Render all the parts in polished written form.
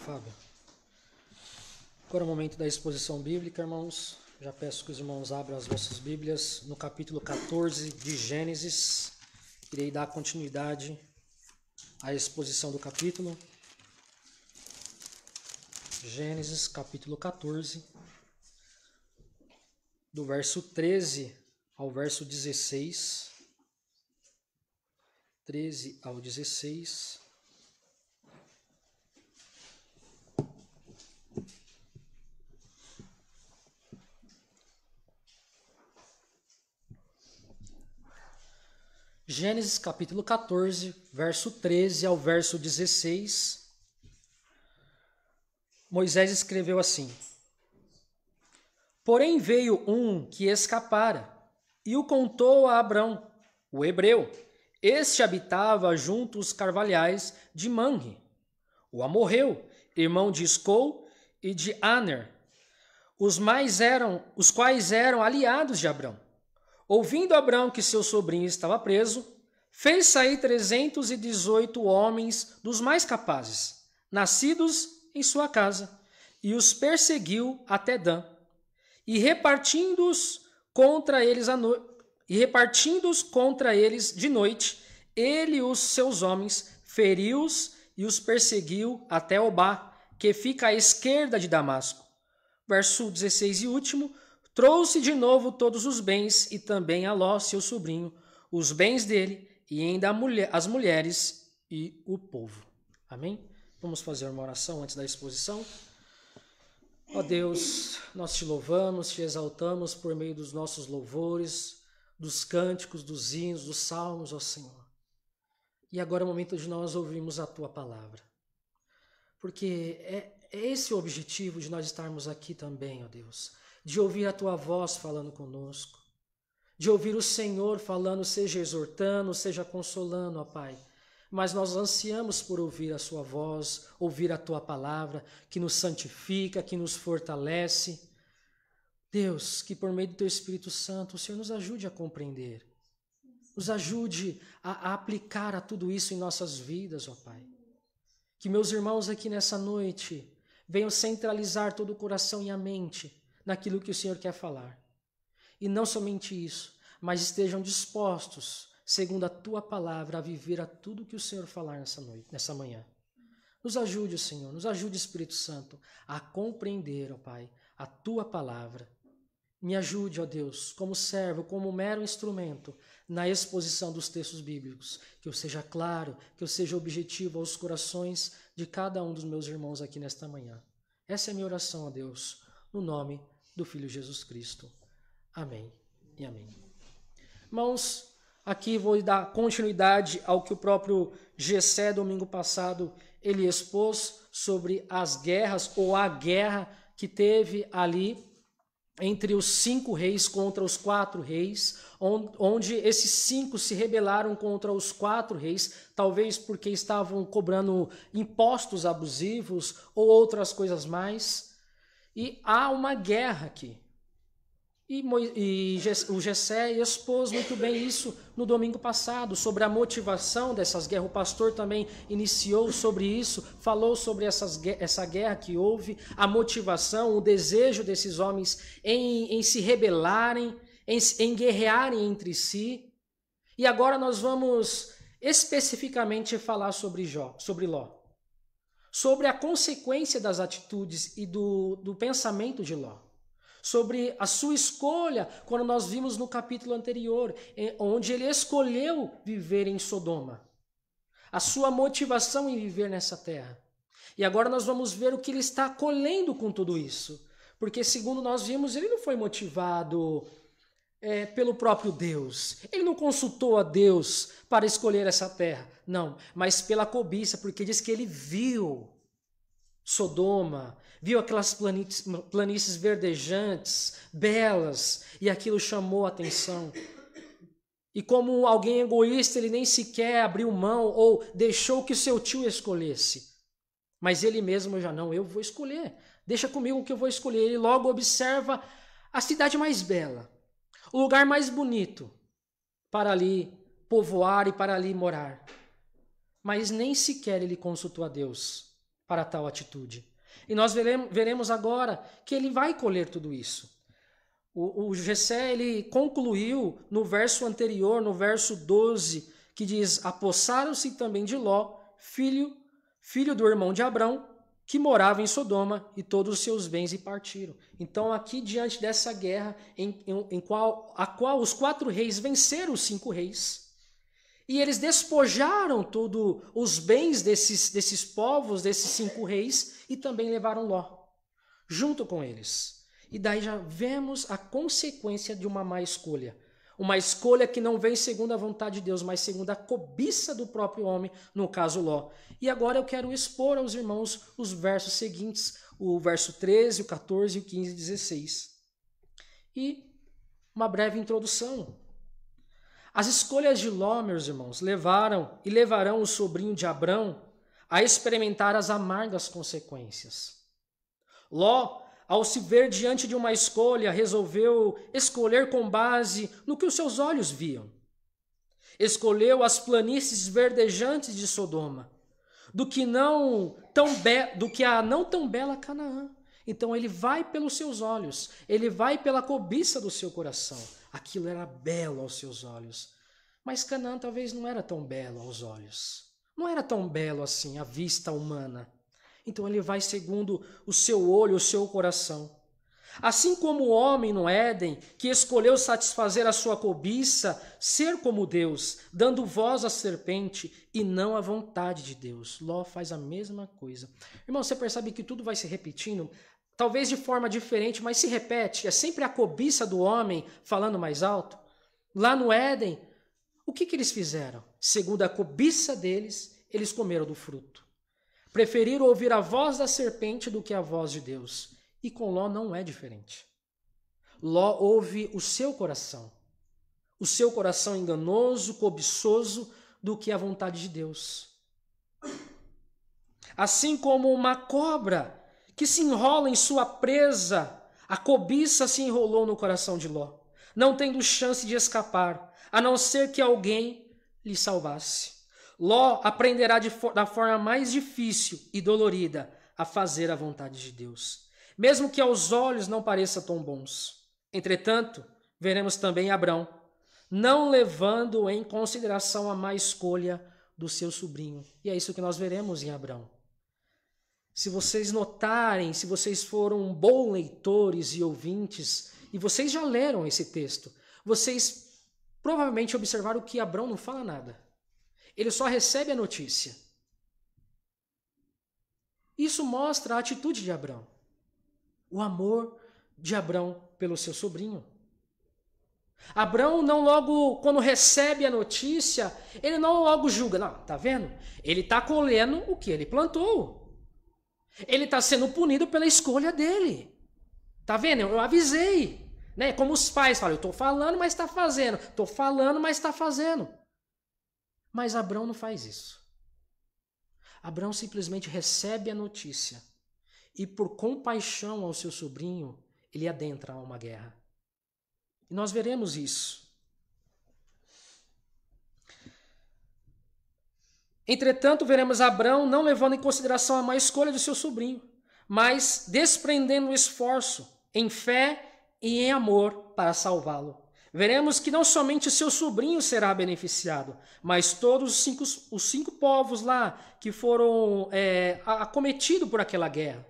Fábio. Agora é o momento da exposição bíblica, irmãos. Já peço que os irmãos abram as vossas Bíblias no capítulo 14 de Gênesis. Irei dar continuidade à exposição do capítulo. Gênesis, capítulo 14, do verso 13 ao verso 16. 13 ao 16. Gênesis capítulo 14, verso 13 ao verso 16. Moisés escreveu assim: Porém veio um que escapara e o contou a Abrão, o hebreu. Este habitava junto aos carvalhais de Manre, o amorreu, irmão de Escol e de Aner, os quais eram aliados de Abrão. Ouvindo Abrão que seu sobrinho estava preso, fez sair 318 homens dos mais capazes, nascidos em sua casa, e os perseguiu até Dan. E repartindo-os contra eles de noite, ele e os seus homens feriu-os e os perseguiu até Obá, que fica à esquerda de Damasco. Verso 16 e último: trouxe de novo todos os bens e também a Ló, seu sobrinho, os bens dele e ainda as mulheres e o povo. Amém? Vamos fazer uma oração antes da exposição. Ó Deus, nós te louvamos, te exaltamos por meio dos nossos louvores, dos cânticos, dos hinos, dos salmos, ó Senhor. E agora é o momento de nós ouvirmos a Tua palavra. Porque é esse o objetivo de nós estarmos aqui também, ó Deus. De ouvir a Tua voz falando conosco. De ouvir o Senhor falando, seja exortando, seja consolando, ó Pai. Mas nós ansiamos por ouvir a sua voz, ouvir a tua palavra, que nos santifica, que nos fortalece. Deus, que por meio do teu Espírito Santo, o Senhor nos ajude a compreender. Nos ajude a aplicar a tudo isso em nossas vidas, ó Pai. Que meus irmãos aqui nessa noite venham centralizar todo o coração e a mente naquilo que o Senhor quer falar. E não somente isso, mas estejam dispostos, segundo a Tua palavra, a viver a tudo que o Senhor falar nessa manhã. Nos ajude, Senhor, nos ajude, Espírito Santo, a compreender, ó Pai, a Tua palavra. Me ajude, ó Deus, como servo, como mero instrumento, na exposição dos textos bíblicos, que eu seja claro, que eu seja objetivo aos corações de cada um dos meus irmãos aqui nesta manhã. Essa é a minha oração, ó Deus, no nome do Filho Jesus Cristo. Amém e amém. Irmãos, aqui vou dar continuidade ao que o próprio Gessé, domingo passado, ele expôs sobre as guerras, ou a guerra que teve ali entre os 5 reis contra os 4 reis, onde esses 5 se rebelaram contra os 4 reis, talvez porque estavam cobrando impostos abusivos ou outras coisas mais. E há uma guerra aqui. E o Gessé expôs muito bem isso no domingo passado, sobre a motivação dessas guerras. O pastor também iniciou sobre isso, falou sobre essa guerra que houve, a motivação, o desejo desses homens em se rebelarem, em guerrearem entre si. E agora nós vamos especificamente falar sobre Ló, sobre a consequência das atitudes e do pensamento de Ló. Sobre a sua escolha, quando nós vimos no capítulo anterior, onde ele escolheu viver em Sodoma. A sua motivação em viver nessa terra. E agora nós vamos ver o que ele está colhendo com tudo isso. Porque, segundo nós vimos, ele não foi motivado pelo próprio Deus. Ele não consultou a Deus para escolher essa terra. Não, mas pela cobiça, porque diz que ele viu Sodoma, viu aquelas planícies verdejantes, belas, e aquilo chamou a atenção. E como alguém egoísta, ele nem sequer abriu mão ou deixou que o seu tio escolhesse. Mas ele mesmo já não, eu vou escolher. Deixa comigo o que eu vou escolher. Ele logo observa a cidade mais bela, o lugar mais bonito para ali povoar e para ali morar. Mas nem sequer ele consultou a Deus. para tal atitude. E nós veremos agora que ele vai colher tudo isso. O Jessé, ele concluiu no verso anterior, no verso 12, que diz: apossaram-se também de Ló, filho do irmão de Abrão, que morava em Sodoma, e todos os seus bens, e partiram. Então, aqui, diante dessa guerra, a qual os 4 reis venceram os 5 reis, e eles despojaram todos os bens desses povos, desses 5 reis, e também levaram Ló, junto com eles. E daí já vemos a consequência de uma má escolha. Uma escolha que não vem segundo a vontade de Deus, mas segundo a cobiça do próprio homem, no caso Ló. E agora eu quero expor aos irmãos os versos seguintes, o verso 13, o 14, o 15 e 16. E uma breve introdução. As escolhas de Ló, meus irmãos, levaram e levarão o sobrinho de Abrão a experimentar as amargas consequências. Ló, ao se ver diante de uma escolha, resolveu escolher com base no que os seus olhos viam. Escolheu as planícies verdejantes de Sodoma, do que a não tão bela Canaã. Então ele vai pelos seus olhos, ele vai pela cobiça do seu coração. Aquilo era belo aos seus olhos. Mas Canaã talvez não era tão belo aos olhos. Não era tão belo assim à vista humana. Então ele vai segundo o seu olho, o seu coração. Assim como o homem no Éden, que escolheu satisfazer a sua cobiça, ser como Deus, dando voz à serpente e não à vontade de Deus. Ló faz a mesma coisa. Irmão, você percebe que tudo vai se repetindo? Talvez de forma diferente, mas se repete. É sempre a cobiça do homem falando mais alto. Lá no Éden, o que eles fizeram? Segundo a cobiça deles, eles comeram do fruto. Preferiram ouvir a voz da serpente do que a voz de Deus. E com Ló não é diferente. Ló ouve o seu coração enganoso, cobiçoso, do que a vontade de Deus. Assim como uma cobra que se enrola em sua presa, a cobiça se enrolou no coração de Ló, não tendo chance de escapar, a não ser que alguém lhe salvasse. Ló aprenderá da forma mais difícil e dolorida a fazer a vontade de Deus, mesmo que aos olhos não pareça tão bons. Entretanto, veremos também Abrão, não levando em consideração a má escolha do seu sobrinho. E é isso que nós veremos em Abrão. Se vocês notarem, se vocês foram bons leitores e ouvintes, e vocês já leram esse texto, vocês provavelmente observaram que Abrão não fala nada. Ele só recebe a notícia. Isso mostra a atitude de Abrão. O amor de Abrão pelo seu sobrinho. Abrão não logo, quando recebe a notícia, ele não logo julga. Não, tá vendo? Ele está colhendo o que ele plantou. Ele está sendo punido pela escolha dele. Tá vendo? Eu avisei. Né? Como os pais falam, eu estou falando, mas está fazendo. Estou falando, mas está fazendo. Mas Abrão não faz isso. Abrão simplesmente recebe a notícia e, por compaixão ao seu sobrinho, ele adentra a uma guerra. E nós veremos isso. Entretanto, veremos Abrão não levando em consideração a má escolha do seu sobrinho, mas desprendendo o esforço em fé e em amor para salvá-lo. Veremos que não somente seu sobrinho será beneficiado, mas todos os cinco povos lá que foram acometidos por aquela guerra,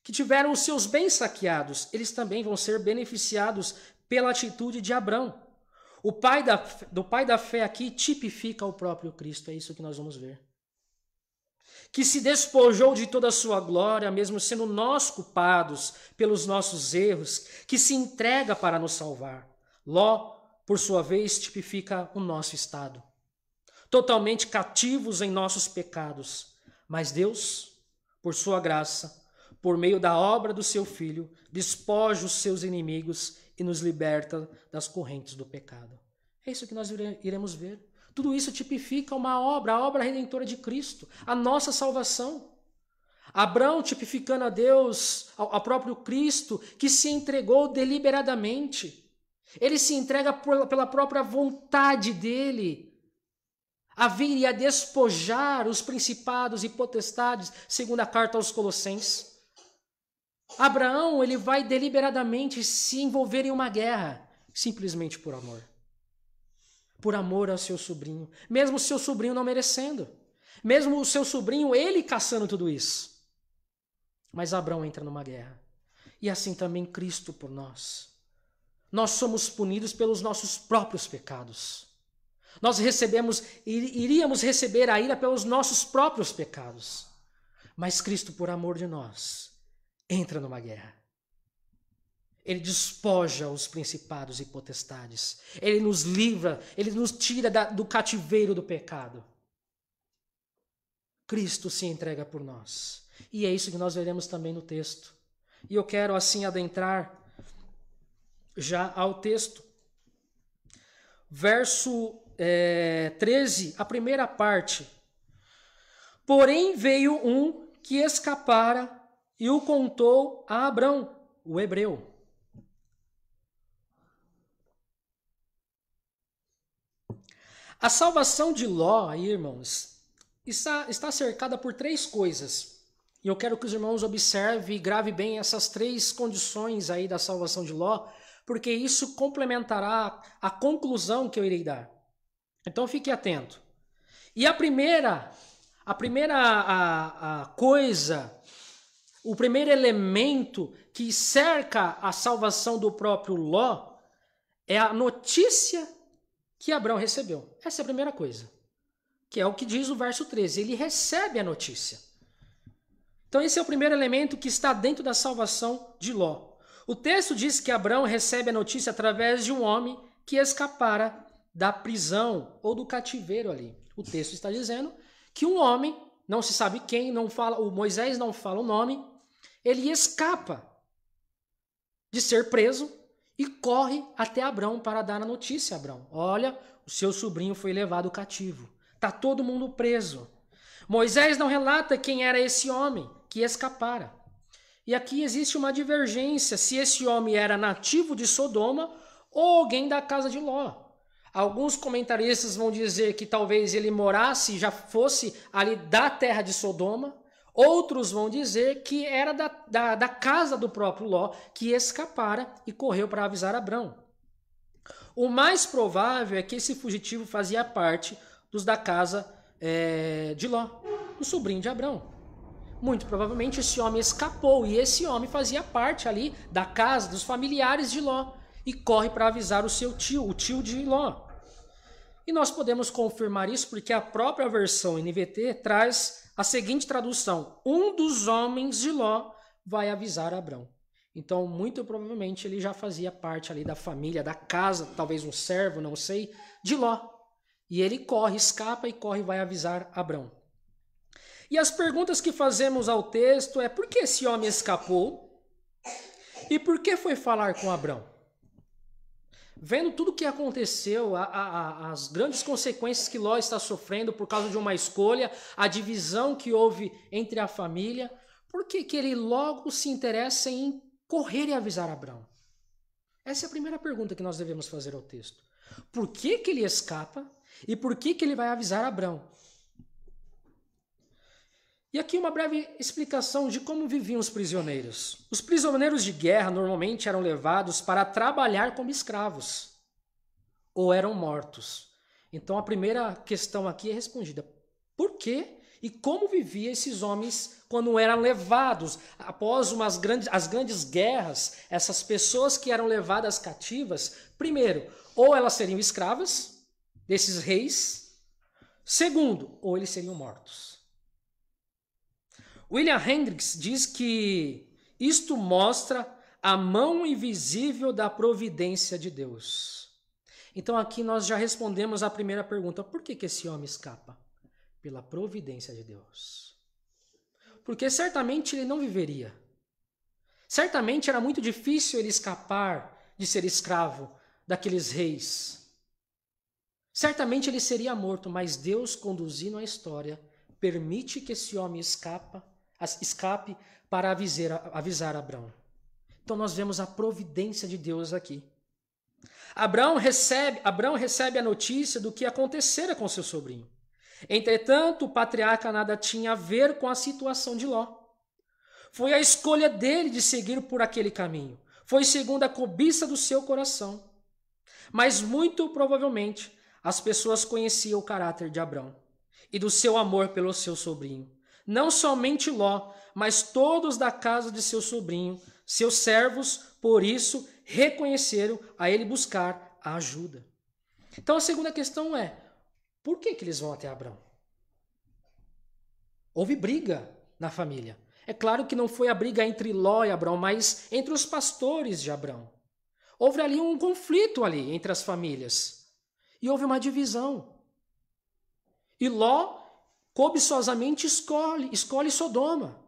que tiveram os seus bens saqueados, eles também vão ser beneficiados pela atitude de Abrão. O pai da fé aqui tipifica o próprio Cristo, é isso que nós vamos ver. Que se despojou de toda a sua glória, mesmo sendo nós culpados pelos nossos erros, que se entrega para nos salvar. Ló, por sua vez, tipifica o nosso estado. Totalmente cativos em nossos pecados. Mas Deus, por sua graça, por meio da obra do seu Filho, despoja os seus inimigos e nos liberta das correntes do pecado. É isso que nós iremos ver. Tudo isso tipifica uma obra, a obra redentora de Cristo, a nossa salvação. Abrão tipificando a Deus, ao próprio Cristo, que se entregou deliberadamente. Ele se entrega pela própria vontade dele. a vir e a despojar os principados e potestades, segundo a carta aos Colossenses. Abraão, ele vai deliberadamente se envolver em uma guerra, simplesmente por amor. Por amor ao seu sobrinho, mesmo o seu sobrinho não merecendo. Mesmo o seu sobrinho, ele caçando tudo isso. Mas Abraão entra numa guerra. E assim também Cristo por nós. Nós somos punidos pelos nossos próprios pecados. Nós iríamos receber a ira pelos nossos próprios pecados. Mas Cristo, por amor de nós, entra numa guerra. Ele despoja os principados e potestades. Ele nos livra, ele nos tira do cativeiro do pecado. Cristo se entrega por nós. E é isso que nós veremos também no texto. E eu quero assim adentrar já ao texto. Verso 13, a primeira parte. Porém veio um que escapara e o contou a Abrão, o hebreu. A salvação de Ló, aí, irmãos, está cercada por três coisas. E eu quero que os irmãos observem e gravem bem essas três condições aí da salvação de Ló, porque isso complementará a conclusão que eu irei dar. Então fique atento. E a primeira coisa, o primeiro elemento que cerca a salvação do próprio Ló é a notícia que Abrão recebeu. Essa é a primeira coisa, que é o que diz o verso 13. Ele recebe a notícia. Então esse é o primeiro elemento que está dentro da salvação de Ló. O texto diz que Abrão recebe a notícia através de um homem que escapara da prisão ou do cativeiro ali. O texto está dizendo que um homem, não se sabe quem, o Moisés não fala o nome, ele escapa de ser preso e corre até Abrão para dar a notícia a Abrão. Olha, o seu sobrinho foi levado cativo. Está todo mundo preso. Moisés não relata quem era esse homem que escapara. E aqui existe uma divergência se esse homem era nativo de Sodoma ou alguém da casa de Ló. Alguns comentaristas vão dizer que talvez ele morasse, já fosse ali da terra de Sodoma. Outros vão dizer que era da casa do próprio Ló, que escapara e correu para avisar Abrão. O mais provável é que esse fugitivo fazia parte dos da casa de Ló, o sobrinho de Abrão. Muito provavelmente esse homem escapou e esse homem fazia parte ali da casa dos familiares de Ló e corre para avisar o seu tio, o tio de Ló. E nós podemos confirmar isso porque a própria versão NVT traz a seguinte tradução: um dos homens de Ló vai avisar Abrão. Então, muito provavelmente ele já fazia parte ali da família, da casa, talvez um servo, não sei, de Ló. E ele corre, escapa e corre e vai avisar Abrão. E as perguntas que fazemos ao texto é: por que esse homem escapou? E por que foi falar com Abrão? Vendo tudo o que aconteceu, as grandes consequências que Ló está sofrendo por causa de uma escolha, a divisão que houve entre a família, por que ele logo se interessa em correr e avisar Abrão? Essa é a primeira pergunta que nós devemos fazer ao texto. Por que ele escapa e por que ele vai avisar Abrão? E aqui uma breve explicação de como viviam os prisioneiros. Os prisioneiros de guerra normalmente eram levados para trabalhar como escravos ou eram mortos. Então a primeira questão aqui é respondida: por que e como viviam esses homens quando eram levados após as grandes guerras? Essas pessoas que eram levadas cativas, primeiro, ou elas seriam escravas desses reis, segundo, ou eles seriam mortos. William Hendricks diz que isto mostra a mão invisível da providência de Deus. Então aqui nós já respondemos a primeira pergunta: por que esse homem escapa? Pela providência de Deus. Porque certamente ele não viveria. Certamente era muito difícil ele escapar de ser escravo daqueles reis. Certamente ele seria morto, mas Deus, conduzindo a história, permite que esse homem escape para avisar Abrão. Então nós vemos a providência de Deus aqui. Abrão recebe a notícia do que acontecera com seu sobrinho. Entretanto, o patriarca nada tinha a ver com a situação de Ló. Foi a escolha dele de seguir por aquele caminho. Foi segundo a cobiça do seu coração. Mas muito provavelmente as pessoas conheciam o caráter de Abrão e do seu amor pelo seu sobrinho. Não somente Ló, mas todos da casa de seu sobrinho, seus servos, por isso, reconheceram a ele buscar a ajuda. Então a segunda questão é, por que eles vão até Abrão? Houve briga na família. É claro que não foi a briga entre Ló e Abrão, mas entre os pastores de Abrão. Houve ali um conflito ali entre as famílias. E houve uma divisão. E Ló, cobiçosamente, escolhe Sodoma.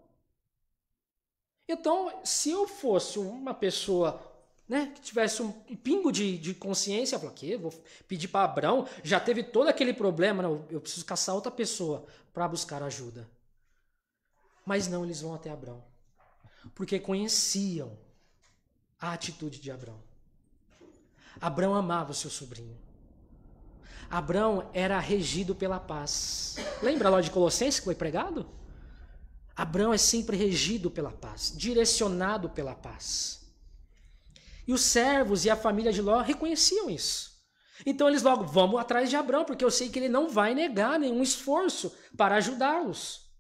Então, se eu fosse uma pessoa, né, que tivesse um pingo de consciência, eu falo, que vou pedir para Abrão, já teve todo aquele problema, não, eu preciso caçar outra pessoa para buscar ajuda. Mas não, eles vão até Abrão, porque conheciam a atitude de Abrão. Abrão amava o seu sobrinho. Abrão era regido pela paz. Lembra lá de Colossenses que foi pregado? Abrão é sempre regido pela paz, direcionado pela paz. E os servos e a família de Ló reconheciam isso. Então eles logo, vamos atrás de Abrão, porque eu sei que ele não vai negar nenhum esforço para ajudá-los.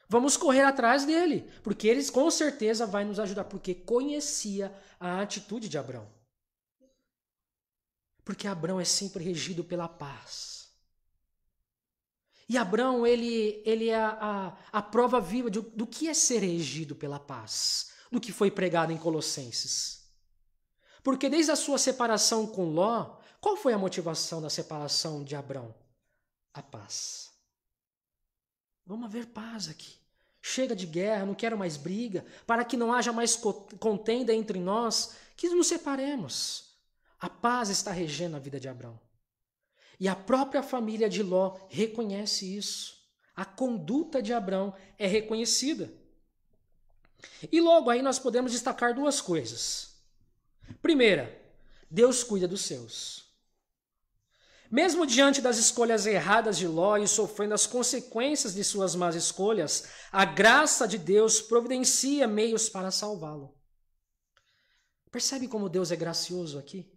Vamos correr atrás dele, porque eles com certeza vai nos ajudar, porque conhecia a atitude de Abrão. Porque Abrão é sempre regido pela paz. E Abrão, ele é a prova viva do que é ser regido pela paz, do que foi pregado em Colossenses. Porque desde a sua separação com Ló, qual foi a motivação da separação de Abrão? A paz. Vamos haver paz aqui. Chega de guerra, não quero mais briga, para que não haja mais contenda entre nós, que nos separemos. A paz está regendo a vida de Abrão. E a própria família de Ló reconhece isso. A conduta de Abrão é reconhecida. E logo aí nós podemos destacar duas coisas. Primeira, Deus cuida dos seus. Mesmo diante das escolhas erradas de Ló e sofrendo as consequências de suas más escolhas, a graça de Deus providencia meios para salvá-lo. Percebe como Deus é gracioso aqui?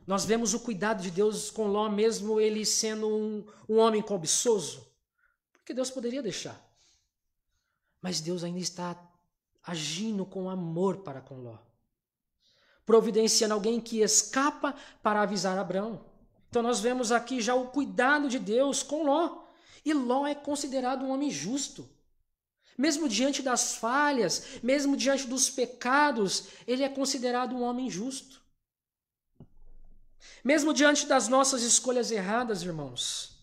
Nós vemos o cuidado de Deus com Ló, mesmo ele sendo um homem cobiçoso, porque Deus poderia deixar. Mas Deus ainda está agindo com amor para com Ló, providenciando alguém que escapa para avisar Abrão. Então nós vemos aqui já o cuidado de Deus com Ló. E Ló é considerado um homem justo. Mesmo diante das falhas, mesmo diante dos pecados, ele é considerado um homem justo. Mesmo diante das nossas escolhas erradas, irmãos,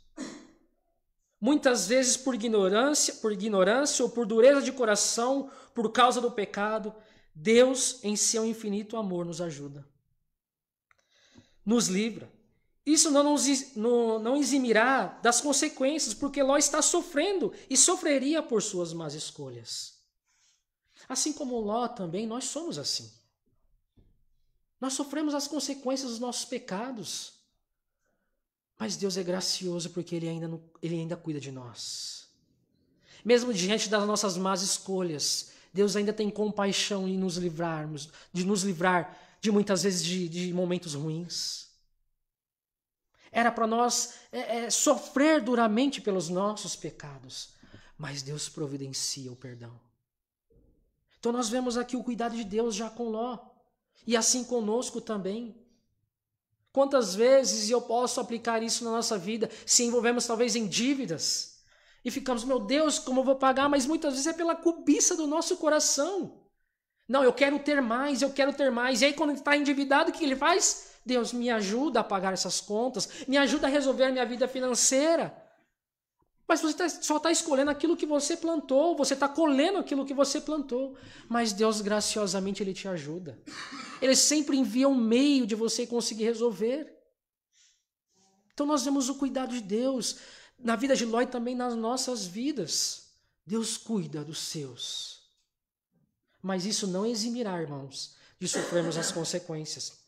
muitas vezes por ignorância ou por dureza de coração, por causa do pecado, Deus, em seu infinito amor, nos ajuda, nos livra. Isso não eximirá das consequências, porque Ló está sofrendo e sofreria por suas más escolhas. Assim como Ló também, nós somos assim. Nós sofremos as consequências dos nossos pecados. Mas Deus é gracioso porque Ele ainda cuida de nós. Mesmo diante das nossas más escolhas, Deus ainda tem compaixão em nos livrar de muitas vezes de momentos ruins. Era para nós sofrer duramente pelos nossos pecados, mas Deus providencia o perdão. Então nós vemos aqui o cuidado de Deus já com Ló, e assim conosco também. Quantas vezes eu posso aplicar isso na nossa vida, se envolvemos talvez em dívidas, e ficamos, meu Deus, como eu vou pagar? Mas muitas vezes é pela cobiça do nosso coração. Não, eu quero ter mais. E aí quando ele está endividado, o que ele faz? Deus, me ajuda a pagar essas contas, me ajuda a resolver a minha vida financeira. Mas você só está escolhendo aquilo que você plantou, você está colhendo aquilo que você plantou. Mas Deus, graciosamente, Ele te ajuda. Ele sempre envia um meio de você conseguir resolver. Então nós vemos o cuidado de Deus na vida de Ló e também nas nossas vidas. Deus cuida dos seus. Mas isso não eximirá, irmãos, de sofrermos as consequências.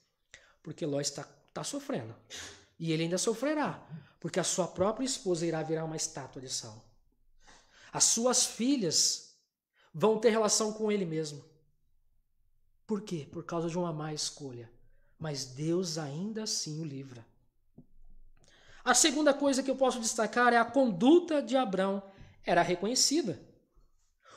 Porque Ló está sofrendo. E ele ainda sofrerá, porque a sua própria esposa irá virar uma estátua de sal. As suas filhas vão ter relação com ele mesmo. Por quê? Por causa de uma má escolha. Mas Deus ainda assim o livra. A segunda coisa que eu posso destacar é a conduta de Abrão era reconhecida.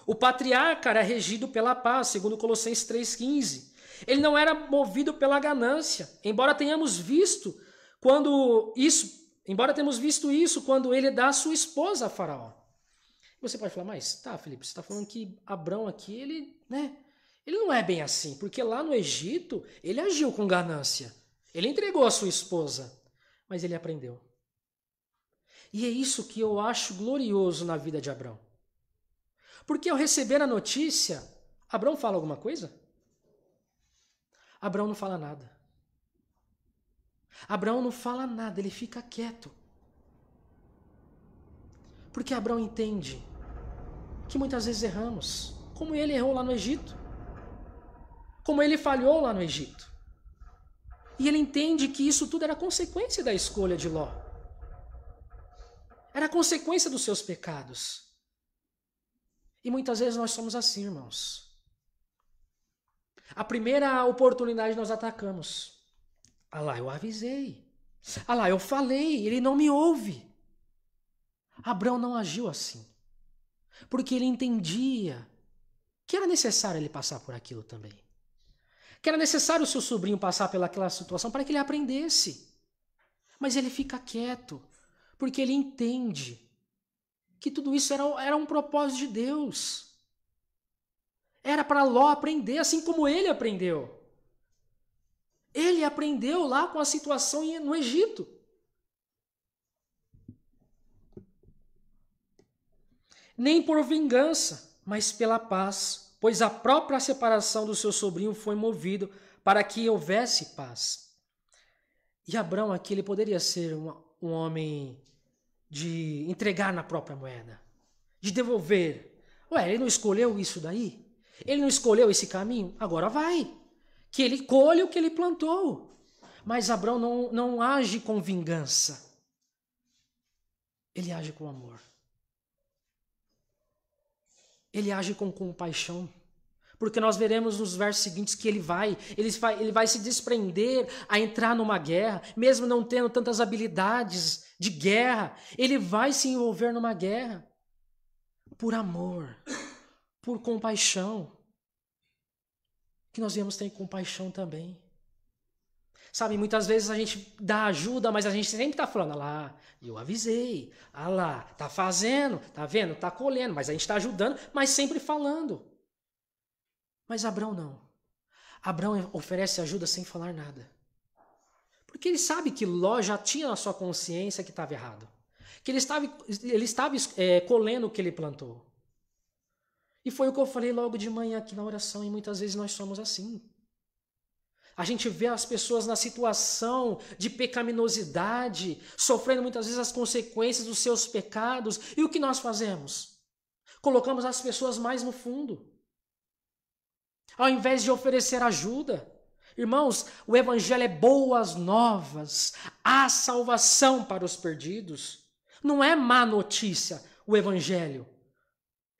O patriarca era regido pela paz, segundo Colossenses 3,15. Ele não era movido pela ganância, embora tenhamos visto isso quando ele dá a sua esposa a Faraó. Você pode falar, mas tá, Felipe, você está falando que Abrão aqui, ele não é bem assim, porque lá no Egito ele agiu com ganância. Ele entregou a sua esposa, mas ele aprendeu. E é isso que eu acho glorioso na vida de Abrão. Porque ao receber a notícia, Abrão fala alguma coisa? Abrão não fala nada. Abrão não fala nada, ele fica quieto. Porque Abrão entende que muitas vezes erramos, como ele errou lá no Egito. Como ele falhou lá no Egito. E ele entende que isso tudo era consequência da escolha de Ló. Era consequência dos seus pecados. E muitas vezes nós somos assim, irmãos. A primeira oportunidade nós atacamos. Ah lá, eu avisei. Ah lá, eu falei, ele não me ouve. Abrão não agiu assim. Porque ele entendia que era necessário ele passar por aquilo também. Que era necessário o seu sobrinho passar pelaquela situação para que ele aprendesse. Mas ele fica quieto, porque ele entende que tudo isso era um propósito de Deus. Era para Ló aprender, assim como ele aprendeu. Ele aprendeu lá com a situação no Egito. Nem por vingança, mas pela paz, pois a própria separação do seu sobrinho foi movido para que houvesse paz. E Abrão aqui, ele poderia ser um homem de entregar na própria moeda, de devolver. Ué, ele não escolheu isso daí? Ele não escolheu esse caminho? Agora vai. Que ele colhe o que ele plantou. Mas Abrão não age com vingança. Ele age com amor. Ele age com compaixão. Porque nós veremos nos versos seguintes que ele vai se desprender a entrar numa guerra, mesmo não tendo tantas habilidades de guerra, ele vai se envolver numa guerra por amor, por compaixão. Que nós devemos ter compaixão também. Sabe, muitas vezes a gente dá ajuda, mas a gente sempre está falando, ah lá, eu avisei, ah lá, tá fazendo, tá vendo, tá colhendo, mas a gente está ajudando, mas sempre falando. Mas Abrão não. Abrão oferece ajuda sem falar nada. Porque ele sabe que Ló já tinha na sua consciência que estava errado. Que ele estava colhendo o que ele plantou. E foi o que eu falei logo de manhã aqui na oração, e muitas vezes nós somos assim. A gente vê as pessoas na situação de pecaminosidade, sofrendo muitas vezes as consequências dos seus pecados, e o que nós fazemos? Colocamos as pessoas mais no fundo. Ao invés de oferecer ajuda. Irmãos, o evangelho é boas novas, há salvação para os perdidos. Não é má notícia o evangelho.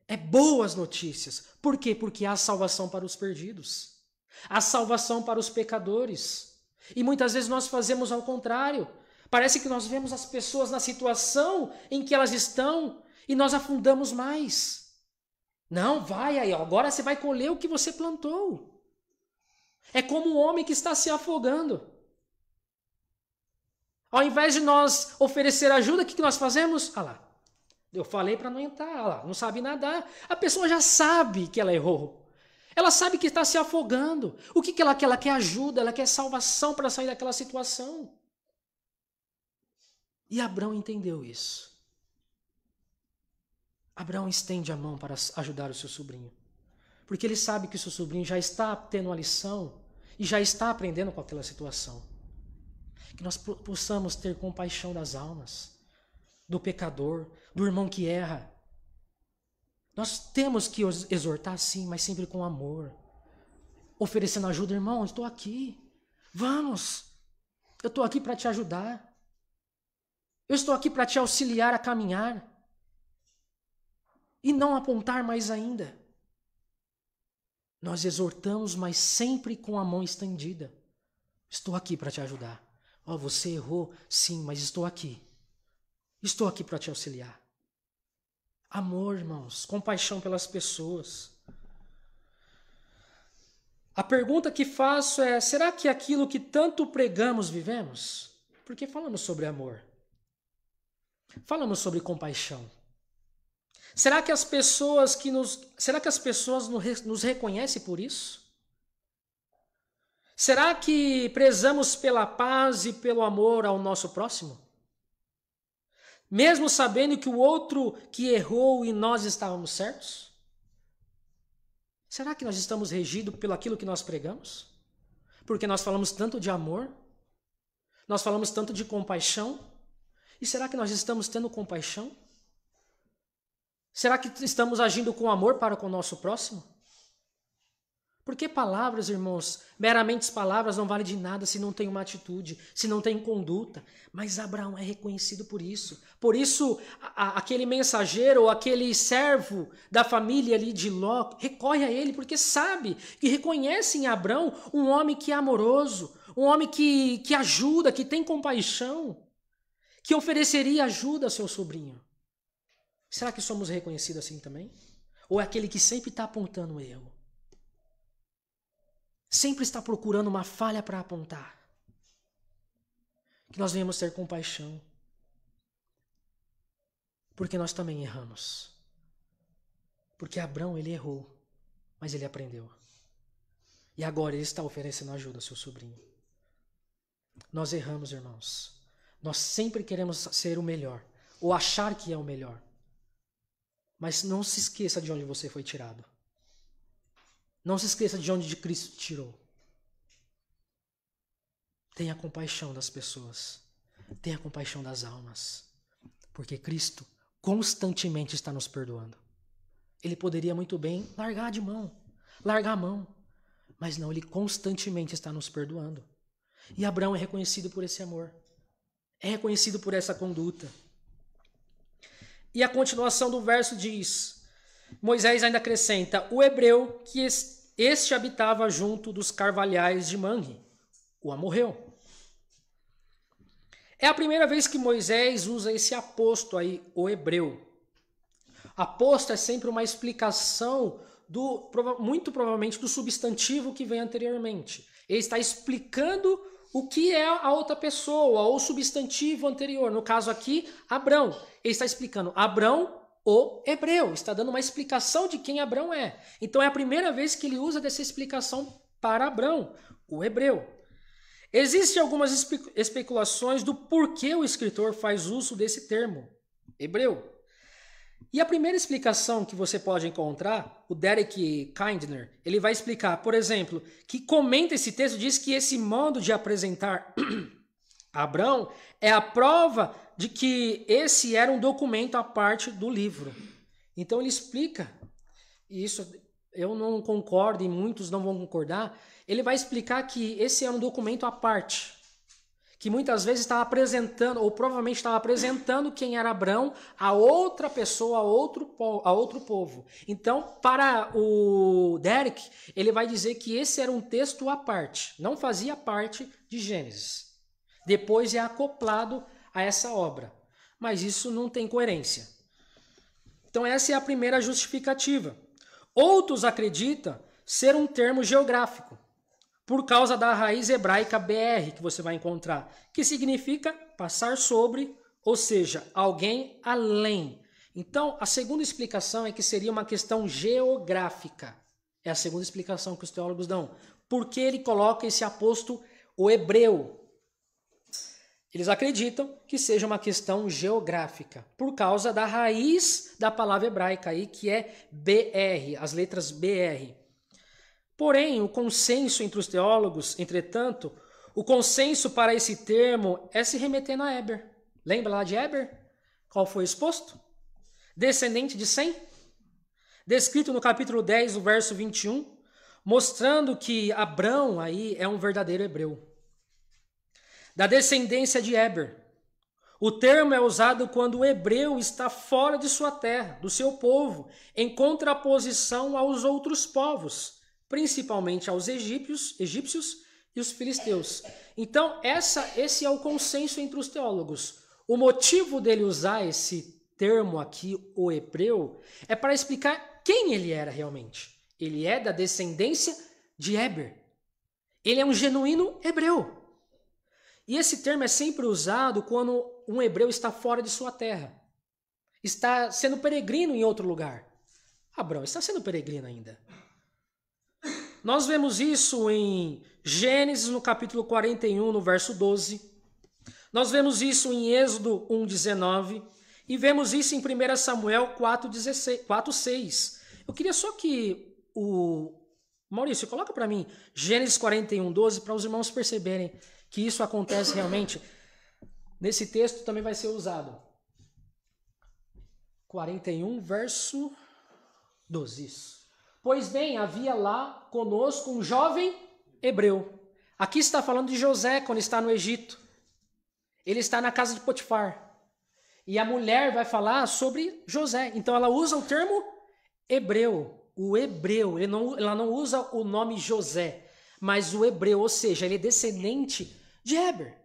É boas notícias. Por quê? Porque há salvação para os perdidos. Há salvação para os pecadores. E muitas vezes nós fazemos ao contrário. Parece que nós vemos as pessoas na situação em que elas estão e nós afundamos mais. Não, vai aí, agora você vai colher o que você plantou. É como um homem que está se afogando. Ao invés de nós oferecer ajuda, o que nós fazemos? Ah lá, eu falei para não entrar, ah lá, não sabe nadar. A pessoa já sabe que ela errou. Ela sabe que está se afogando. O que ela quer? Ela quer ajuda, ela quer salvação para sair daquela situação. E Abrão entendeu isso. Abrão estende a mão para ajudar o seu sobrinho. Porque ele sabe que o seu sobrinho já está tendo uma lição e já está aprendendo com aquela situação. Que nós possamos ter compaixão das almas, do pecador, do irmão que erra. Nós temos que exortar sim, mas sempre com amor. Oferecendo ajuda, irmão, eu estou aqui. Vamos, eu estou aqui para te ajudar. Eu estou aqui para te auxiliar a caminhar. E não apontar mais ainda. Nós exortamos, mas sempre com a mão estendida. Estou aqui para te ajudar. Oh, você errou? Sim, mas estou aqui. Estou aqui para te auxiliar. Amor, irmãos, compaixão pelas pessoas. A pergunta que faço é, será que aquilo que tanto pregamos vivemos? Porque falamos sobre amor. Falamos sobre compaixão. Será que as pessoas nos reconhecem por isso? Será que prezamos pela paz e pelo amor ao nosso próximo? Mesmo sabendo que o outro que errou e nós estávamos certos? Será que nós estamos regidos pelo aquilo que nós pregamos? Porque nós falamos tanto de amor? Nós falamos tanto de compaixão? E será que nós estamos tendo compaixão? Será que estamos agindo com amor para com o nosso próximo? Porque palavras, irmãos, meramente palavras não valem de nada se não tem uma atitude, se não tem conduta. Mas Abraão é reconhecido por isso. Por isso, aquele mensageiro ou aquele servo da família ali de Ló recorre a ele, porque sabe e reconhece em Abraão um homem que é amoroso, um homem que ajuda, que tem compaixão, que ofereceria ajuda ao seu sobrinho. Será que somos reconhecidos assim também? Ou é aquele que sempre está apontando o erro? Sempre está procurando uma falha para apontar. Que nós venhamos ter compaixão. Porque nós também erramos. Porque Abraão, ele errou, mas ele aprendeu. E agora ele está oferecendo ajuda ao seu sobrinho. Nós erramos, irmãos. Nós sempre queremos ser o melhor, ou achar que é o melhor. Mas não se esqueça de onde você foi tirado. Não se esqueça de onde Cristo te tirou. Tenha compaixão das pessoas. Tenha compaixão das almas. Porque Cristo constantemente está nos perdoando. Ele poderia muito bem largar a mão. Mas não, ele constantemente está nos perdoando. E Abraão é reconhecido por esse amor. É reconhecido por essa conduta. E a continuação do verso diz, Moisés ainda acrescenta, o hebreu que este habitava junto dos carvalhais de Manre, o amorreu. É a primeira vez que Moisés usa esse aposto aí, o hebreu. Aposto é sempre uma explicação, muito provavelmente, do substantivo que vem anteriormente. Ele está explicando o que é a outra pessoa, ou o substantivo anterior. No caso aqui, Abrão. Ele está explicando Abrão, o hebreu. Está dando uma explicação de quem Abrão é. Então é a primeira vez que ele usa dessa explicação para Abrão, o hebreu. Existem algumas especulações do porquê o escritor faz uso desse termo, hebreu. E a primeira explicação que você pode encontrar, o Derek Kidner, ele vai explicar, por exemplo, que comenta esse texto, diz que esse modo de apresentar Abrão é a prova de que esse era um documento à parte do livro. Então ele explica, e isso eu não concordo e muitos não vão concordar, ele vai explicar que esse era um documento à parte, que muitas vezes estava apresentando, ou provavelmente estava apresentando quem era Abrão a outra pessoa, a outro povo. Então, para o Derek, ele vai dizer que esse era um texto à parte, não fazia parte de Gênesis. Depois é acoplado a essa obra. Mas isso não tem coerência. Então, essa é a primeira justificativa. Outros acreditam ser um termo geográfico, por causa da raiz hebraica BR que você vai encontrar, que significa passar sobre, ou seja, alguém além. Então, a segunda explicação é que seria uma questão geográfica. É a segunda explicação que os teólogos dão. Por que ele coloca esse aposto, o hebreu? Eles acreditam que seja uma questão geográfica, por causa da raiz da palavra hebraica aí, que é BR, as letras BR. Porém, o consenso entre os teólogos, entretanto, o consenso para esse termo é se remetendo a Éber. Lembra lá de Éber? Qual foi exposto? Descendente de Sem? Descrito no capítulo 10, o verso 21, mostrando que Abrão aí é um verdadeiro hebreu. Da descendência de Éber, O termo é usado quando o hebreu está fora de sua terra, do seu povo, em contraposição aos outros povos, principalmente aos egípcios e os filisteus. Então, esse é o consenso entre os teólogos. O motivo dele usar esse termo aqui, o hebreu, é para explicar quem ele era realmente. Ele é da descendência de Éber. Ele é um genuíno hebreu. E esse termo é sempre usado quando um hebreu está fora de sua terra. Está sendo peregrino em outro lugar. Abraão está sendo peregrino ainda. Nós vemos isso em Gênesis, no capítulo 41, no verso 12. Nós vemos isso em Êxodo 1:19. E vemos isso em 1 Samuel 4:6. Eu queria só que o Maurício, coloca para mim Gênesis 41:12 para os irmãos perceberem que isso acontece realmente. Nesse texto também vai ser usado. 41, verso 12. Isso. Pois bem, havia lá conosco um jovem hebreu. Aqui está falando de José quando está no Egito. Ele está na casa de Potifar. E a mulher vai falar sobre José. Então ela usa o termo hebreu. O hebreu, ela não usa o nome José, mas o hebreu, ou seja, ele é descendente de Éber.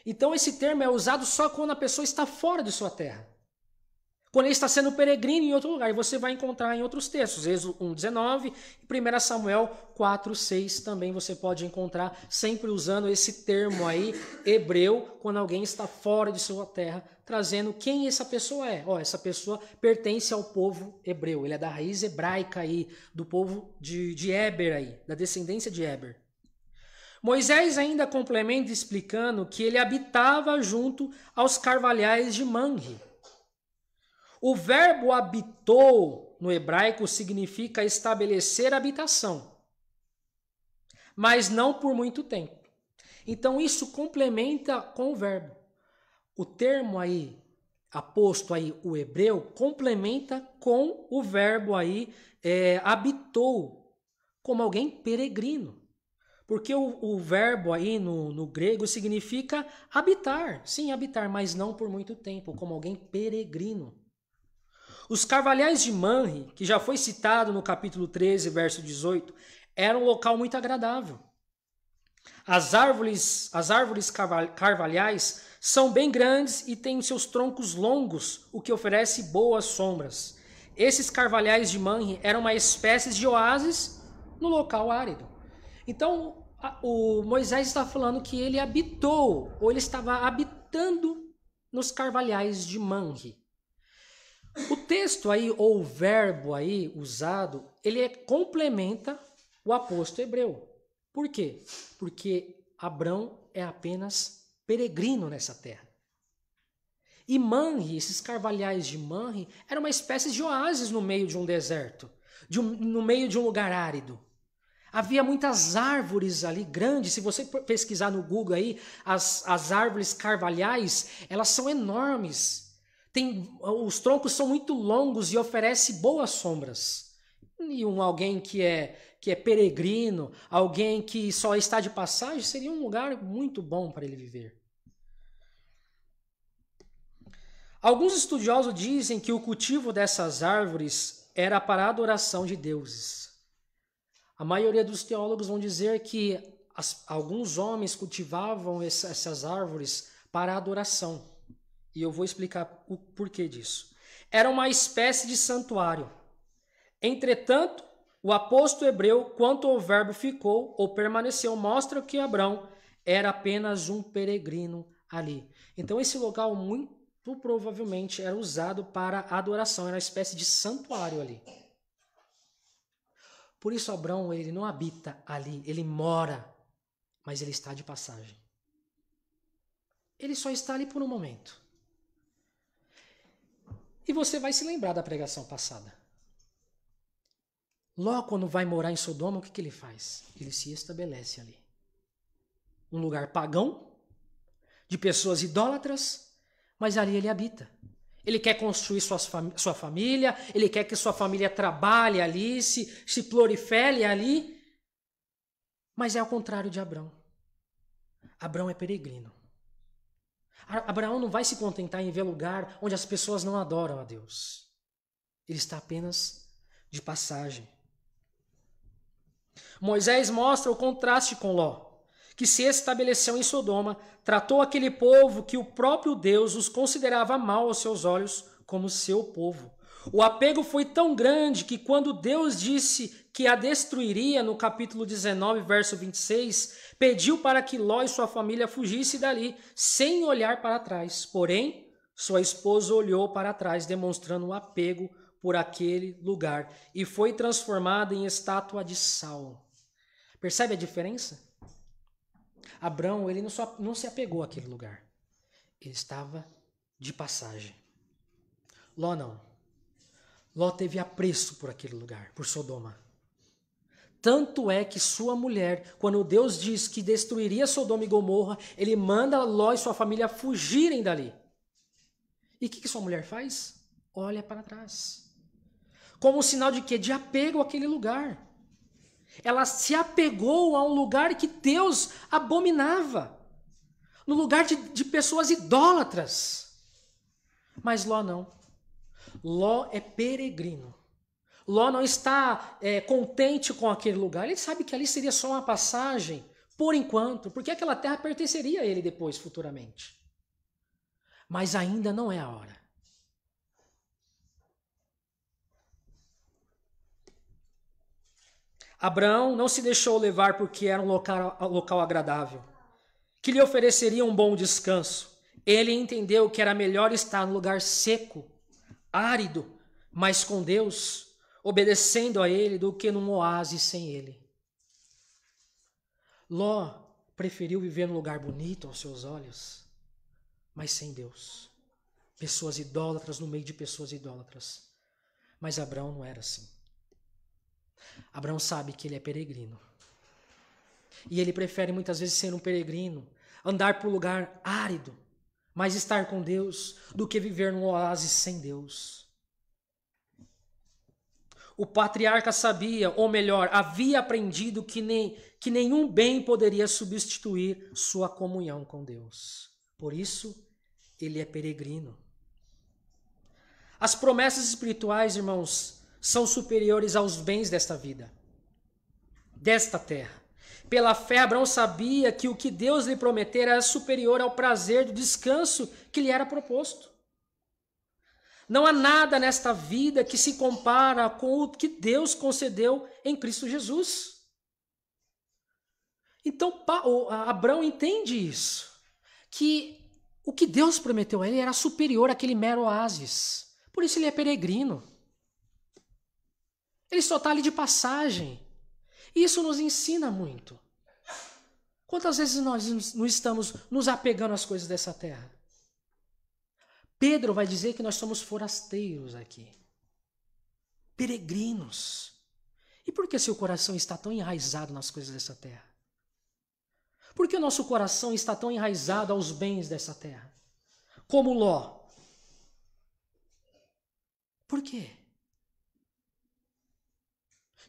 Então esse termo é usado só quando a pessoa está fora de sua terra. Quando ele está sendo peregrino em outro lugar. E você vai encontrar em outros textos. Êxodo 1:19 e 1 Samuel 4:6 também você pode encontrar, sempre usando esse termo aí, hebreu, quando alguém está fora de sua terra, trazendo quem essa pessoa é. Essa pessoa pertence ao povo hebreu. Ele é da raiz hebraica aí, do povo de Éber aí, da descendência de Éber. Moisés ainda complementa explicando que ele habitava junto aos carvalhais de Manre. O verbo habitou no hebraico significa estabelecer habitação, mas não por muito tempo. Então isso complementa com o verbo. O termo aí, aposto aí, o hebreu, complementa com o verbo aí, habitou, como alguém peregrino. Porque o verbo aí no grego significa habitar, sim, habitar, mas não por muito tempo, como alguém peregrino. Os carvalhais de Manre, que já foi citado no capítulo 13, verso 18, era um local muito agradável. As árvores carvalhais são bem grandes e têm seus troncos longos, o que oferece boas sombras. Esses carvalhais de Manre eram uma espécie de oásis no local árido. Então, o Moisés está falando que ele habitou, ou ele estava habitando nos carvalhais de Manre. O texto aí, ou o verbo aí usado, ele complementa o aposto hebreu. Por quê? Porque Abrão é apenas peregrino nessa terra. E Manre, esses carvalhais de Manre, era uma espécie de oásis no meio de um deserto, no meio de um lugar árido. Havia muitas árvores ali grandes. Se você pesquisar no Google aí, as árvores carvalhais, elas são enormes. Os troncos são muito longos e oferece boas sombras. E alguém que é peregrino, alguém que só está de passagem, seria um lugar muito bom para ele viver. Alguns estudiosos dizem que o cultivo dessas árvores era para a adoração de deuses. A maioria dos teólogos vão dizer que alguns homens cultivavam essas árvores para a adoração. E eu vou explicar o porquê disso. Era uma espécie de santuário. Entretanto, o aposto hebreu, quanto ao verbo ficou ou permaneceu, mostra que Abrão era apenas um peregrino ali. Então esse local muito provavelmente era usado para adoração, era uma espécie de santuário ali. Por isso Abrão, ele não habita ali, ele mora, mas ele está de passagem. Ele só está ali por um momento. E você vai se lembrar da pregação passada. Ló, quando vai morar em Sodoma, o que ele faz? Ele se estabelece ali. Um lugar pagão, de pessoas idólatras, mas ali ele habita. Ele quer construir sua família, ele quer que sua família trabalhe ali, se prolifere ali. Mas é ao contrário de Abrão. Abrão é peregrino. Abraão não vai se contentar em ver lugar onde as pessoas não adoram a Deus. Ele está apenas de passagem. Moisés mostra o contraste com Ló, que se estabeleceu em Sodoma, tratou aquele povo que o próprio Deus os considerava mal aos seus olhos como seu povo. O apego foi tão grande que quando Deus disse que a destruiria, no capítulo 19, verso 26, pediu para que Ló e sua família fugissem dali, sem olhar para trás. Porém, sua esposa olhou para trás, demonstrando um apego por aquele lugar, e foi transformada em estátua de sal. Percebe a diferença? Abrão, ele não se apegou àquele lugar. Ele estava de passagem. Ló não. Ló teve apreço por aquele lugar, por Sodoma. Tanto é que sua mulher, quando Deus diz que destruiria Sodoma e Gomorra, ele manda Ló e sua família fugirem dali. E o que sua mulher faz? Olha para trás. Como um sinal de quê? De apego àquele lugar. Ela se apegou a um lugar que Deus abominava. No lugar de pessoas idólatras. Mas Ló não. Ló é peregrino. Ló não está contente com aquele lugar. Ele sabe que ali seria só uma passagem, por enquanto, porque aquela terra pertenceria a ele depois, futuramente. Mas ainda não é a hora. Abraão não se deixou levar porque era um local agradável, que lhe ofereceria um bom descanso. Ele entendeu que era melhor estar num lugar seco, árido, mas com Deus, obedecendo a Ele, do que num oásis sem Ele. Ló preferiu viver num lugar bonito aos seus olhos, mas sem Deus. Pessoas idólatras no meio de pessoas idólatras. Mas Abraão não era assim. Abraão sabe que ele é peregrino. E ele prefere muitas vezes ser um peregrino, andar por um lugar árido, mas estar com Deus, do que viver num oásis sem Deus. O patriarca sabia, ou melhor, havia aprendido que nenhum bem poderia substituir sua comunhão com Deus. Por isso, ele é peregrino. As promessas espirituais, irmãos, são superiores aos bens desta vida, desta terra. Pela fé, Abraão sabia que o que Deus lhe prometera era superior ao prazer do descanso que lhe era proposto. Não há nada nesta vida que se compara com o que Deus concedeu em Cristo Jesus. Então, Abraão entende isso, que o que Deus prometeu a ele era superior àquele mero oásis. Por isso ele é peregrino. Ele só está ali de passagem. E isso nos ensina muito. Quantas vezes nós não estamos nos apegando às coisas dessa terra? Pedro vai dizer que nós somos forasteiros aqui. Peregrinos. E por que seu coração está tão enraizado nas coisas dessa terra? Por que o nosso coração está tão enraizado aos bens dessa terra? Como Ló. Por quê?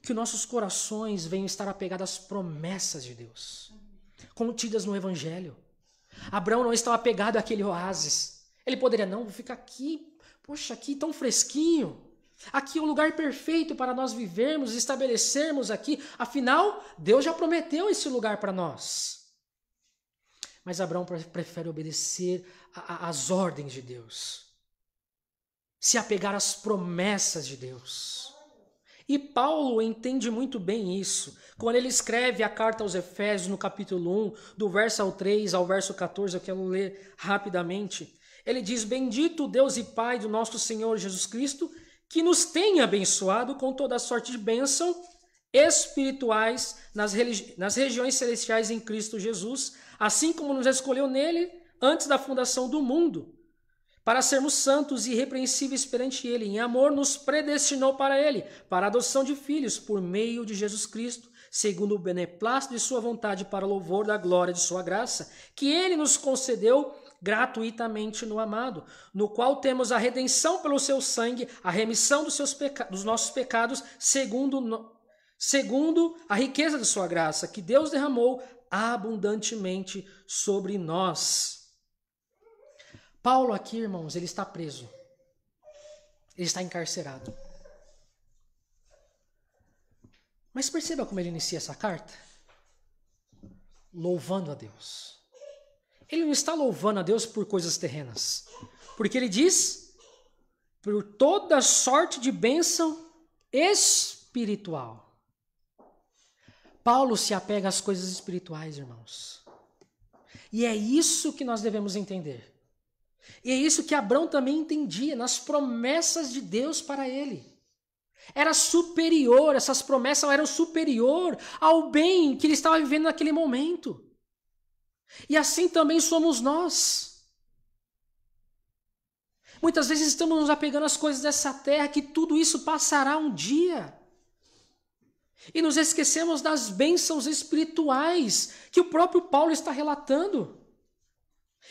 Que nossos corações venham estar apegados às promessas de Deus, contidas no Evangelho. Abraão não estava apegado àquele oásis. Ele poderia, não, vou ficar aqui, poxa, aqui tão fresquinho. Aqui é o lugar perfeito para nós vivermos, estabelecermos aqui. Afinal, Deus já prometeu esse lugar para nós. Mas Abraão prefere obedecer às ordens de Deus. Se apegar às promessas de Deus. E Paulo entende muito bem isso, quando ele escreve a carta aos Efésios, no capítulo 1, do verso ao 3 ao verso 14, eu quero ler rapidamente. Ele diz, bendito Deus e Pai do nosso Senhor Jesus Cristo, que nos tem abençoado com toda a sorte de bênção espirituais nas regiões celestiais em Cristo Jesus, assim como nos escolheu nele antes da fundação do mundo, para sermos santos e irrepreensíveis perante Ele. Em amor nos predestinou para Ele, para a adoção de filhos, por meio de Jesus Cristo, segundo o beneplácito de sua vontade, para o louvor da glória de sua graça, que Ele nos concedeu gratuitamente no amado, no qual temos a redenção pelo seu sangue, a remissão dos nossos pecados, segundo a riqueza de sua graça, que Deus derramou abundantemente sobre nós. Paulo aqui, irmãos, ele está preso. Ele está encarcerado. Mas perceba como ele inicia essa carta. Louvando a Deus. Ele não está louvando a Deus por coisas terrenas. Porque ele diz, por toda sorte de bênção espiritual. Paulo se apega às coisas espirituais, irmãos. E é isso que nós devemos entender. E é isso que Abrão também entendia nas promessas de Deus para ele. Era superior, essas promessas eram superior ao bem que ele estava vivendo naquele momento. E assim também somos nós. Muitas vezes estamos nos apegando às coisas dessa terra, que tudo isso passará um dia. E nos esquecemos das bênçãos espirituais que o próprio Paulo está relatando.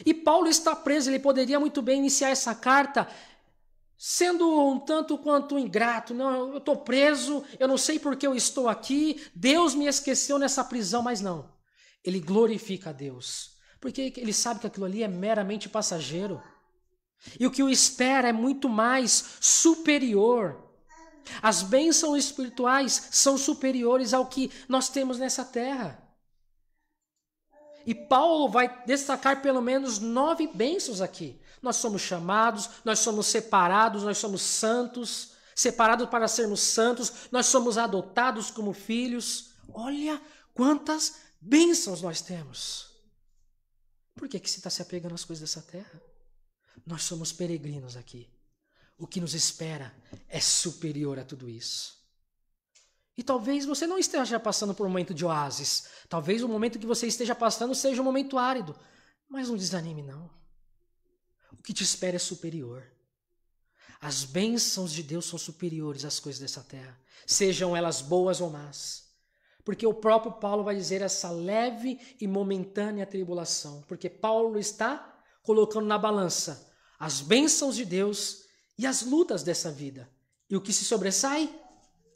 E Paulo está preso, ele poderia muito bem iniciar essa carta sendo um tanto quanto ingrato. Não, eu estou preso, eu não sei por que eu estou aqui, Deus me esqueceu nessa prisão, mas não. Ele glorifica a Deus, porque ele sabe que aquilo ali é meramente passageiro. E o que o espera é muito mais superior. As bênçãos espirituais são superiores ao que nós temos nessa terra. E Paulo vai destacar pelo menos 9 bênçãos aqui. Nós somos chamados, nós somos separados, nós somos santos, separados para sermos santos, nós somos adotados como filhos. Olha quantas bênçãos nós temos. Por que você está se apegando às coisas dessa terra? Nós somos peregrinos aqui. O que nos espera é superior a tudo isso. E talvez você não esteja passando por um momento de oásis. Talvez o momento que você esteja passando seja um momento árido. Mas não desanime, não. O que te espera é superior. As bênçãos de Deus são superiores às coisas dessa terra. Sejam elas boas ou más. Porque o próprio Paulo vai dizer essa leve e momentânea tribulação. Porque Paulo está colocando na balança as bênçãos de Deus e as lutas dessa vida. E o que se sobressai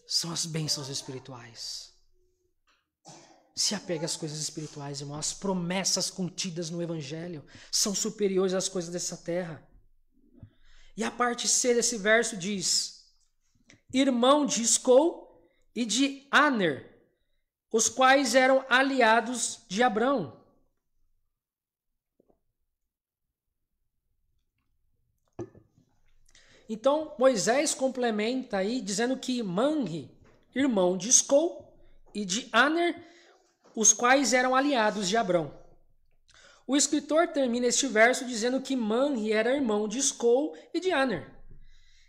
são as bênçãos espirituais. Se apega às coisas espirituais, irmão. As promessas contidas no Evangelho são superiores às coisas dessa terra. E a parte C desse verso diz: irmão de Escol e de Aner, os quais eram aliados de Abrão. Então, Moisés complementa aí, dizendo que Manre, irmão de Escol, e de Aner, os quais eram aliados de Abrão. O escritor termina este verso dizendo que Manre era irmão de Escol e de Aner.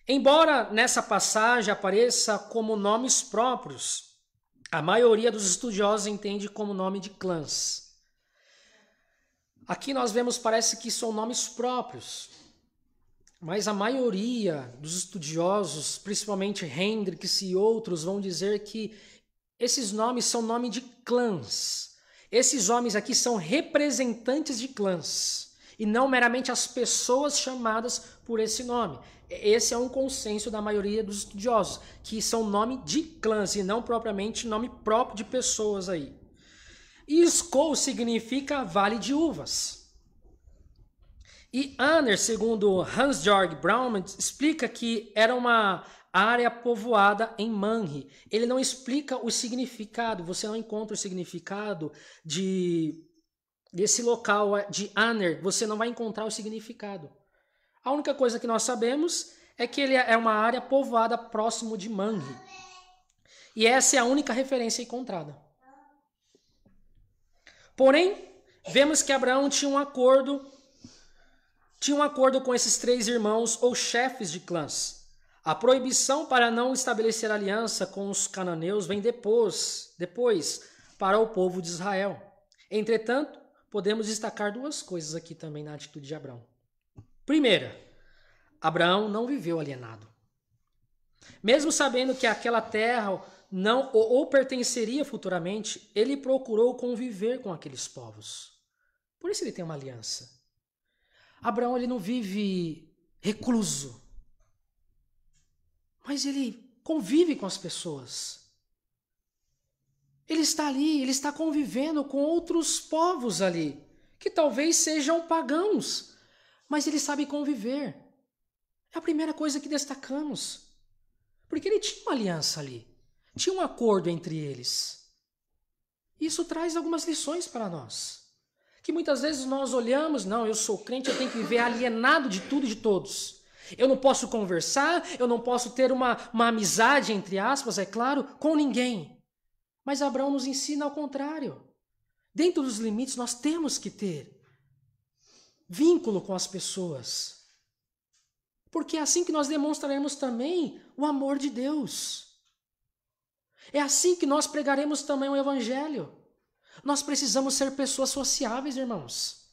Embora nessa passagem apareça como nomes próprios, a maioria dos estudiosos entende como nome de clãs. Aqui nós vemos, parece que são nomes próprios. Mas a maioria dos estudiosos, principalmente Hendricks e outros, vão dizer que esses nomes são nomes de clãs. Esses homens aqui são representantes de clãs, e não meramente as pessoas chamadas por esse nome. Esse é um consenso da maioria dos estudiosos, que são nome de clãs, e não propriamente nome próprio de pessoas aí. E Escol significa vale de uvas. E Aner, segundo Hans-Georg Baumann, explica que era uma área povoada em Manre. Ele não explica o significado, você não encontra o significado desse local de Aner, você não vai encontrar o significado. A única coisa que nós sabemos é que ele é uma área povoada próximo de Manre. E essa é a única referência encontrada. Porém, vemos que Abraão tinha um acordo com esses 3 irmãos ou chefes de clãs. A proibição para não estabelecer aliança com os cananeus vem depois para o povo de Israel. Entretanto, podemos destacar 2 coisas aqui também na atitude de Abraão. Primeira, Abraão não viveu alienado. Mesmo sabendo que aquela terra não ou pertenceria futuramente, ele procurou conviver com aqueles povos. Por isso ele tem uma aliança. Abraão ele não vive recluso, mas ele convive com as pessoas. Ele está ali, ele está convivendo com outros povos ali, que talvez sejam pagãos, mas ele sabe conviver. É a primeira coisa que destacamos. Porque ele tinha uma aliança ali. Tinha um acordo entre eles. Isso traz algumas lições para nós. Que muitas vezes nós olhamos, não, eu sou crente, eu tenho que viver alienado de tudo e de todos. Eu não posso conversar, eu não posso ter uma amizade, entre aspas, é claro, com ninguém. Mas Abraão nos ensina ao contrário. Dentro dos limites nós temos que ter vínculo com as pessoas. Porque é assim que nós demonstraremos também o amor de Deus. É assim que nós pregaremos também o Evangelho. Nós precisamos ser pessoas sociáveis, irmãos.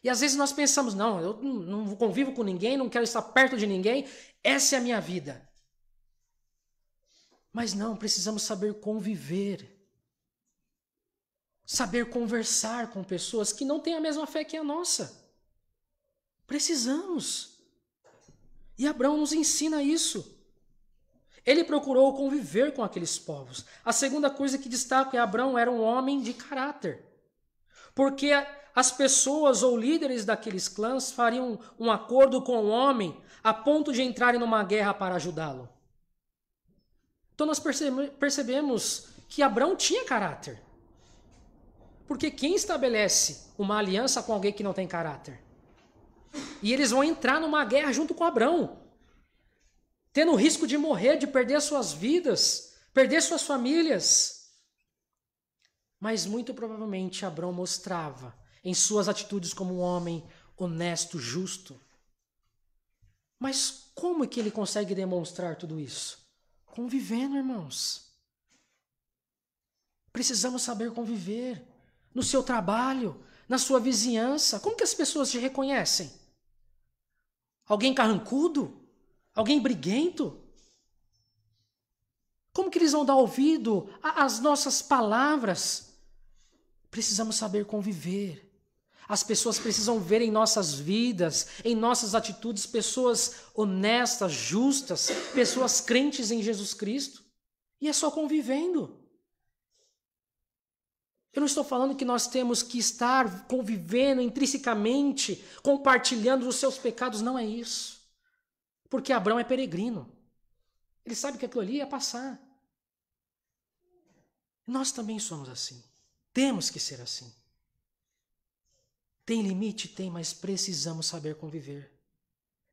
E às vezes nós pensamos, não, eu não convivo com ninguém, não quero estar perto de ninguém, essa é a minha vida. Mas não, precisamos saber conviver. Saber conversar com pessoas que não têm a mesma fé que a nossa. Precisamos. E Abraão nos ensina isso. Ele procurou conviver com aqueles povos. A segunda coisa que destaco é que Abraão era um homem de caráter. Porque as pessoas ou líderes daqueles clãs fariam um acordo com o homem a ponto de entrarem numa guerra para ajudá-lo. Então nós percebemos que Abraão tinha caráter. Porque quem estabelece uma aliança com alguém que não tem caráter? E eles vão entrar numa guerra junto com Abraão, tendo o risco de morrer, de perder suas vidas, perder suas famílias. Mas muito provavelmente Abraão mostrava em suas atitudes como um homem honesto, justo. Mas como é que ele consegue demonstrar tudo isso? Convivendo, irmãos. Precisamos saber conviver. No seu trabalho, na sua vizinhança. Como que as pessoas te reconhecem? Alguém carrancudo? Alguém briguento? Como que eles vão dar ouvido às nossas palavras? Precisamos saber conviver. As pessoas precisam ver em nossas vidas, em nossas atitudes, pessoas honestas, justas, pessoas crentes em Jesus Cristo. E é só convivendo. Eu não estou falando que nós temos que estar convivendo intrinsecamente, compartilhando os seus pecados, não é isso. Porque Abraão é peregrino. Ele sabe que aquilo ali ia passar. Nós também somos assim. Temos que ser assim. Tem limite? Tem, mas precisamos saber conviver.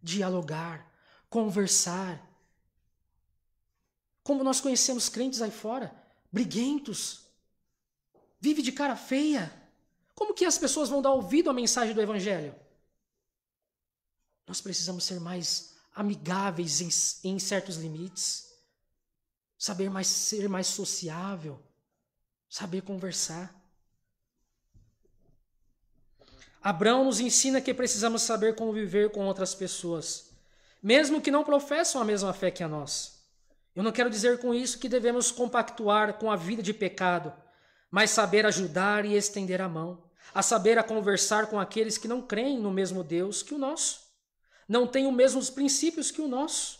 Dialogar, conversar. Como nós conhecemos crentes aí fora, briguentos, vive de cara feia. Como que as pessoas vão dar ouvido à mensagem do Evangelho? Nós precisamos ser mais amigáveis em certos limites, ser mais sociável, saber conversar. Abraão nos ensina que precisamos saber conviver com outras pessoas, mesmo que não professam a mesma fé que a nossa. Eu não quero dizer com isso que devemos compactuar com a vida de pecado, mas saber ajudar e estender a mão, a saber conversar com aqueles que não creem no mesmo Deus que o nosso, não têm os mesmos princípios que o nosso.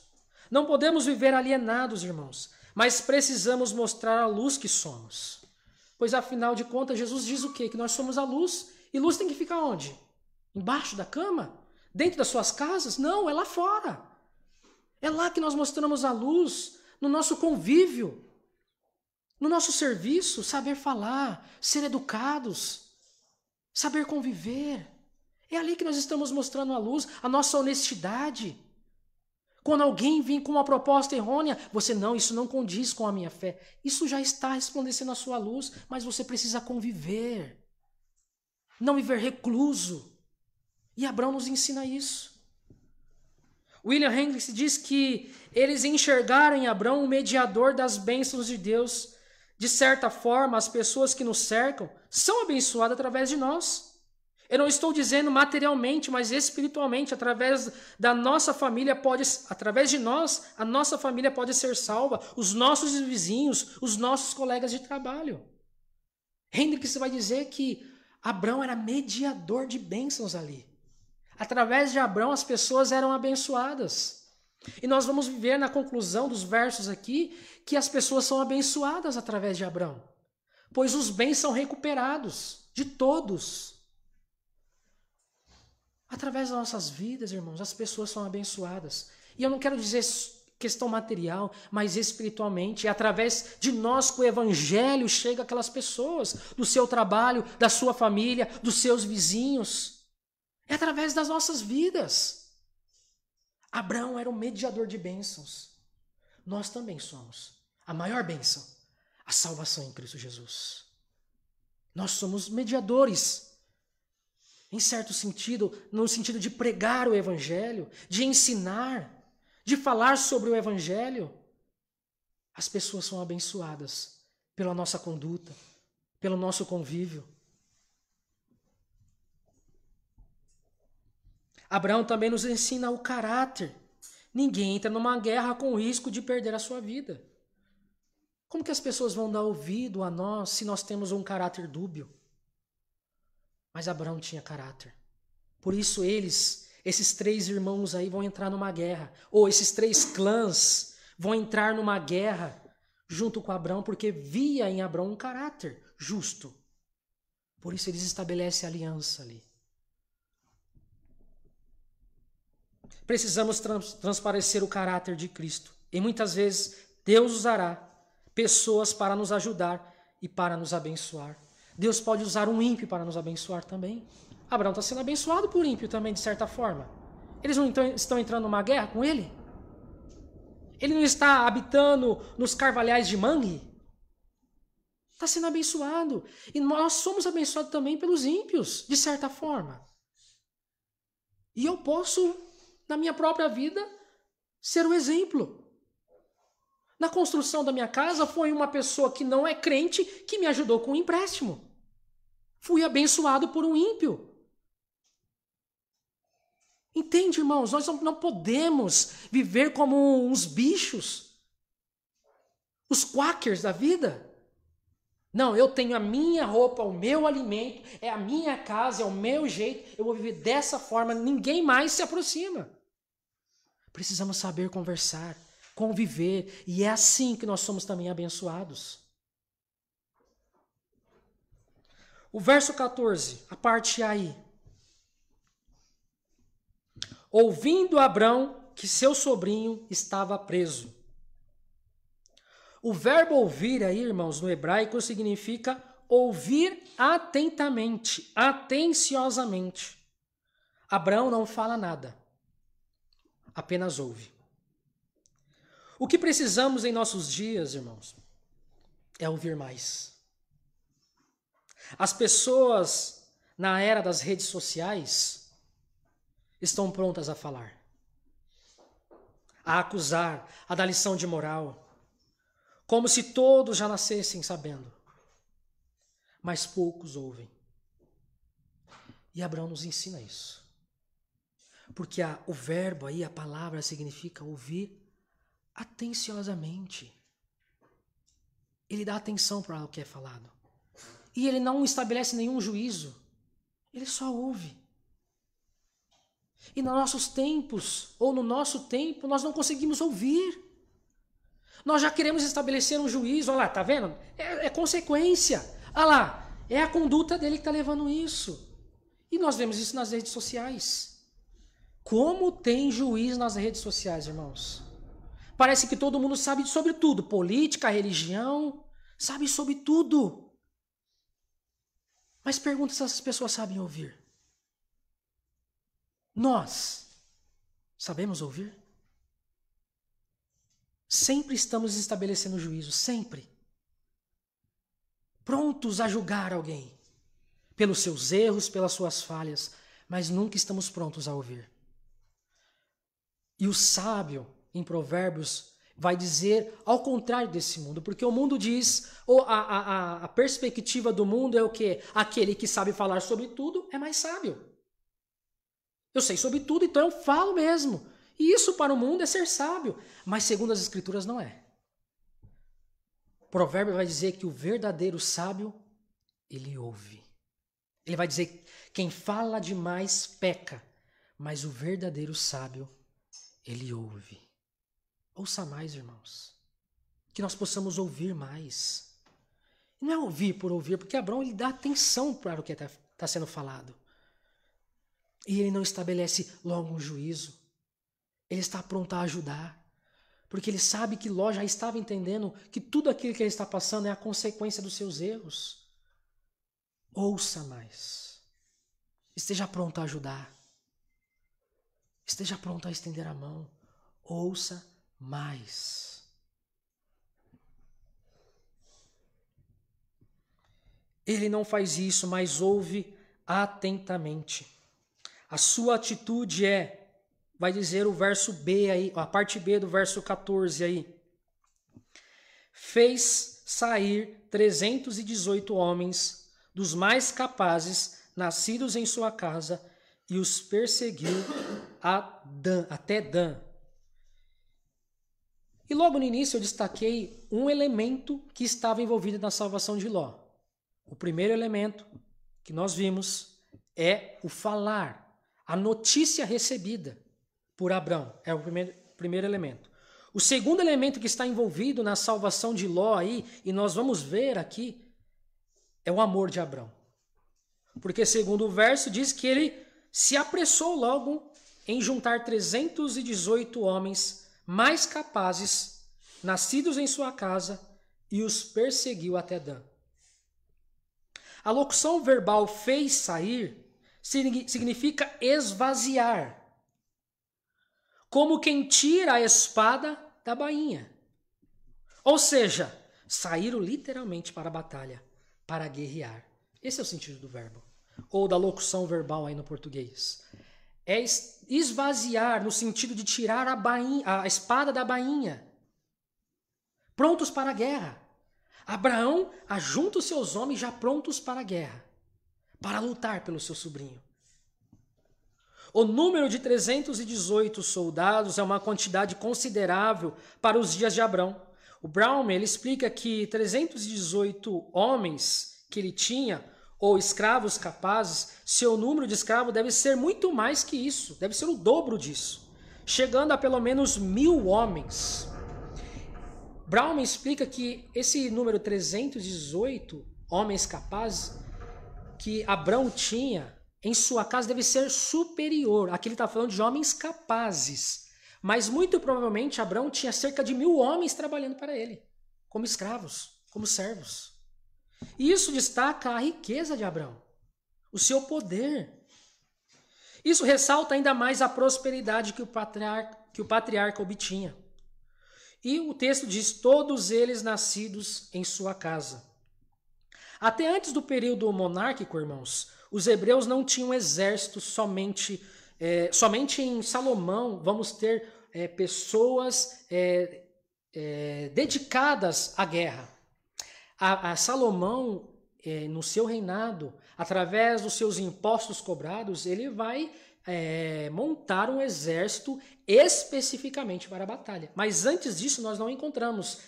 Não podemos viver alienados, irmãos, mas precisamos mostrar a luz que somos. Pois afinal de contas, Jesus diz o quê? Que nós somos a luz. E luz tem que ficar onde? Embaixo da cama? Dentro das suas casas? Não, é lá fora. É lá que nós mostramos a luz, no nosso convívio, no nosso serviço, saber falar, ser educados, saber conviver. É ali que nós estamos mostrando a luz, a nossa honestidade. Quando alguém vem com uma proposta errônea, isso não condiz com a minha fé. Isso já está resplandecendo a sua luz, mas você precisa conviver. Não viver recluso. E Abraão nos ensina isso. William Hendricks diz que eles enxergaram em Abraão o mediador das bênçãos de Deus. De certa forma, as pessoas que nos cercam são abençoadas através de nós. Eu não estou dizendo materialmente, mas espiritualmente, através da nossa família através de nós, a nossa família pode ser salva, os nossos vizinhos, os nossos colegas de trabalho. Hendricks vai dizer que Abraão era mediador de bênçãos ali. Através de Abraão as pessoas eram abençoadas. E nós vamos ver na conclusão dos versos aqui que as pessoas são abençoadas através de Abraão. Pois os bens são recuperados de todos. Através das nossas vidas, irmãos, as pessoas são abençoadas. E eu não quero dizer questão material, mas espiritualmente. É através de nós que o evangelho chega àquelas pessoas, do seu trabalho, da sua família, dos seus vizinhos. É através das nossas vidas. Abraão era um mediador de bênçãos. Nós também somos. A maior bênção, a salvação em Cristo Jesus. Nós somos mediadores. Em certo sentido, no sentido de pregar o evangelho, de ensinar, de falar sobre o evangelho, as pessoas são abençoadas pela nossa conduta, pelo nosso convívio. Abraão também nos ensina o caráter. Ninguém entra numa guerra com o risco de perder a sua vida. Como que as pessoas vão dar ouvido a nós se nós temos um caráter dúbio? Mas Abraão tinha caráter. Por isso esses 3 irmãos aí vão entrar numa guerra. Ou esses 3 clãs vão entrar numa guerra junto com Abraão, porque via em Abraão um caráter justo. Por isso eles estabelecem aliança ali. Precisamos transparecer o caráter de Cristo. E muitas vezes Deus usará pessoas para nos ajudar e para nos abençoar. Deus pode usar um ímpio para nos abençoar também. Abraão está sendo abençoado por ímpio também, de certa forma. Eles não estão entrando numa guerra com ele? Ele não está habitando nos carvalhais de Mangue? Está sendo abençoado. E nós somos abençoados também pelos ímpios, de certa forma. E eu posso, na minha própria vida, ser o exemplo. Na construção da minha casa, foi uma pessoa que não é crente que me ajudou com um empréstimo. Fui abençoado por um ímpio. Entende, irmãos? Nós não podemos viver como uns bichos. Os quakers da vida. Não, eu tenho a minha roupa, o meu alimento, é a minha casa, é o meu jeito. Eu vou viver dessa forma, ninguém mais se aproxima. Precisamos saber conversar, conviver, e é assim que nós somos também abençoados. O verso 14, a parte aí. Ouvindo Abrão que seu sobrinho estava preso. O verbo ouvir aí, irmãos, no hebraico significa ouvir atentamente, atenciosamente. Abrão não fala nada, apenas ouve. O que precisamos em nossos dias, irmãos, é ouvir mais. As pessoas na era das redes sociais estão prontas a falar, a acusar, a dar lição de moral, como se todos já nascessem sabendo. Mas poucos ouvem. E Abraão nos ensina isso. Porque o verbo aí, a palavra, significa ouvir atenciosamente. Ele dá atenção para o que é falado. E ele não estabelece nenhum juízo. Ele só ouve. E nos nossos tempos, ou no nosso tempo, nós não conseguimos ouvir. Nós já queremos estabelecer um juízo. Olha lá, tá vendo? É consequência. Olha lá, é a conduta dele que está levando isso. E nós vemos isso nas redes sociais. Como tem juiz nas redes sociais, irmãos? Parece que todo mundo sabe sobre tudo. Política, religião, sabe sobre tudo. Mas pergunta se essas pessoas sabem ouvir. Nós sabemos ouvir? Sempre estamos estabelecendo juízo, sempre. Prontos a julgar alguém pelos seus erros, pelas suas falhas, mas nunca estamos prontos a ouvir. E o sábio, em Provérbios, vai dizer ao contrário desse mundo, porque o mundo diz, ou a perspectiva do mundo é o quê? Aquele que sabe falar sobre tudo é mais sábio. Eu sei sobre tudo, então eu falo mesmo. E isso para o mundo é ser sábio, mas segundo as Escrituras não é. O provérbio vai dizer que o verdadeiro sábio, ele ouve. Ele vai dizer que quem fala demais peca, mas o verdadeiro sábio, ele ouve. Ouça mais, irmãos. Que nós possamos ouvir mais. E não é ouvir por ouvir, porque Abraão ele dá atenção para o que está sendo falado. E ele não estabelece logo um juízo. Ele está pronto a ajudar. Porque ele sabe que Ló já estava entendendo que tudo aquilo que ele está passando é a consequência dos seus erros. Ouça mais. Esteja pronto a ajudar. Esteja pronto a estender a mão. Ouça mais. Ele não faz isso, mas ouve atentamente. A sua atitude vai dizer o verso B aí, a parte B do verso 14 aí. Fez sair 318 homens dos mais capazes, nascidos em sua casa, e os perseguiu até Dan. E logo no início eu destaquei um elemento que estava envolvido na salvação de Ló. O primeiro elemento que nós vimos é o falar, a notícia recebida por Abrão. É o primeiro elemento. O segundo elemento que está envolvido na salvação de Ló aí, e nós vamos ver aqui, é o amor de Abrão. Porque segundo o verso diz que ele se apressou logo em juntar 318 homens mais capazes, nascidos em sua casa, e os perseguiu até Dan. A locução verbal fez sair significa esvaziar, como quem tira a espada da bainha. Ou seja, saíram literalmente para a batalha, para guerrear. Esse é o sentido do verbo, ou da locução verbal aí no português. É esvaziar no sentido de tirar a espada da bainha. Prontos para a guerra. Abraão ajunta os seus homens já prontos para a guerra, para lutar pelo seu sobrinho. O número de 318 soldados é uma quantidade considerável para os dias de Abrão. O Brown ele explica que 318 homens que ele tinha, ou escravos capazes, seu número de escravos deve ser muito mais que isso, deve ser o dobro disso, chegando a pelo menos 1000 homens. Brown explica que esse número 318 homens capazes que Abrão tinha em sua casa deve ser superior. Aqui ele está falando de homens capazes. Mas muito provavelmente Abrão tinha cerca de 1000 homens trabalhando para ele, como escravos, como servos. E isso destaca a riqueza de Abrão, o seu poder. Isso ressalta ainda mais a prosperidade que o patriarca obtinha. E o texto diz, todos eles nascidos em sua casa. Até antes do período monárquico, irmãos, os hebreus não tinham exército somente em Salomão. Vamos ter pessoas dedicadas à guerra. A Salomão, no seu reinado, através dos seus impostos cobrados, ele vai montar um exército especificamente para a batalha. Mas antes disso, nós não encontramos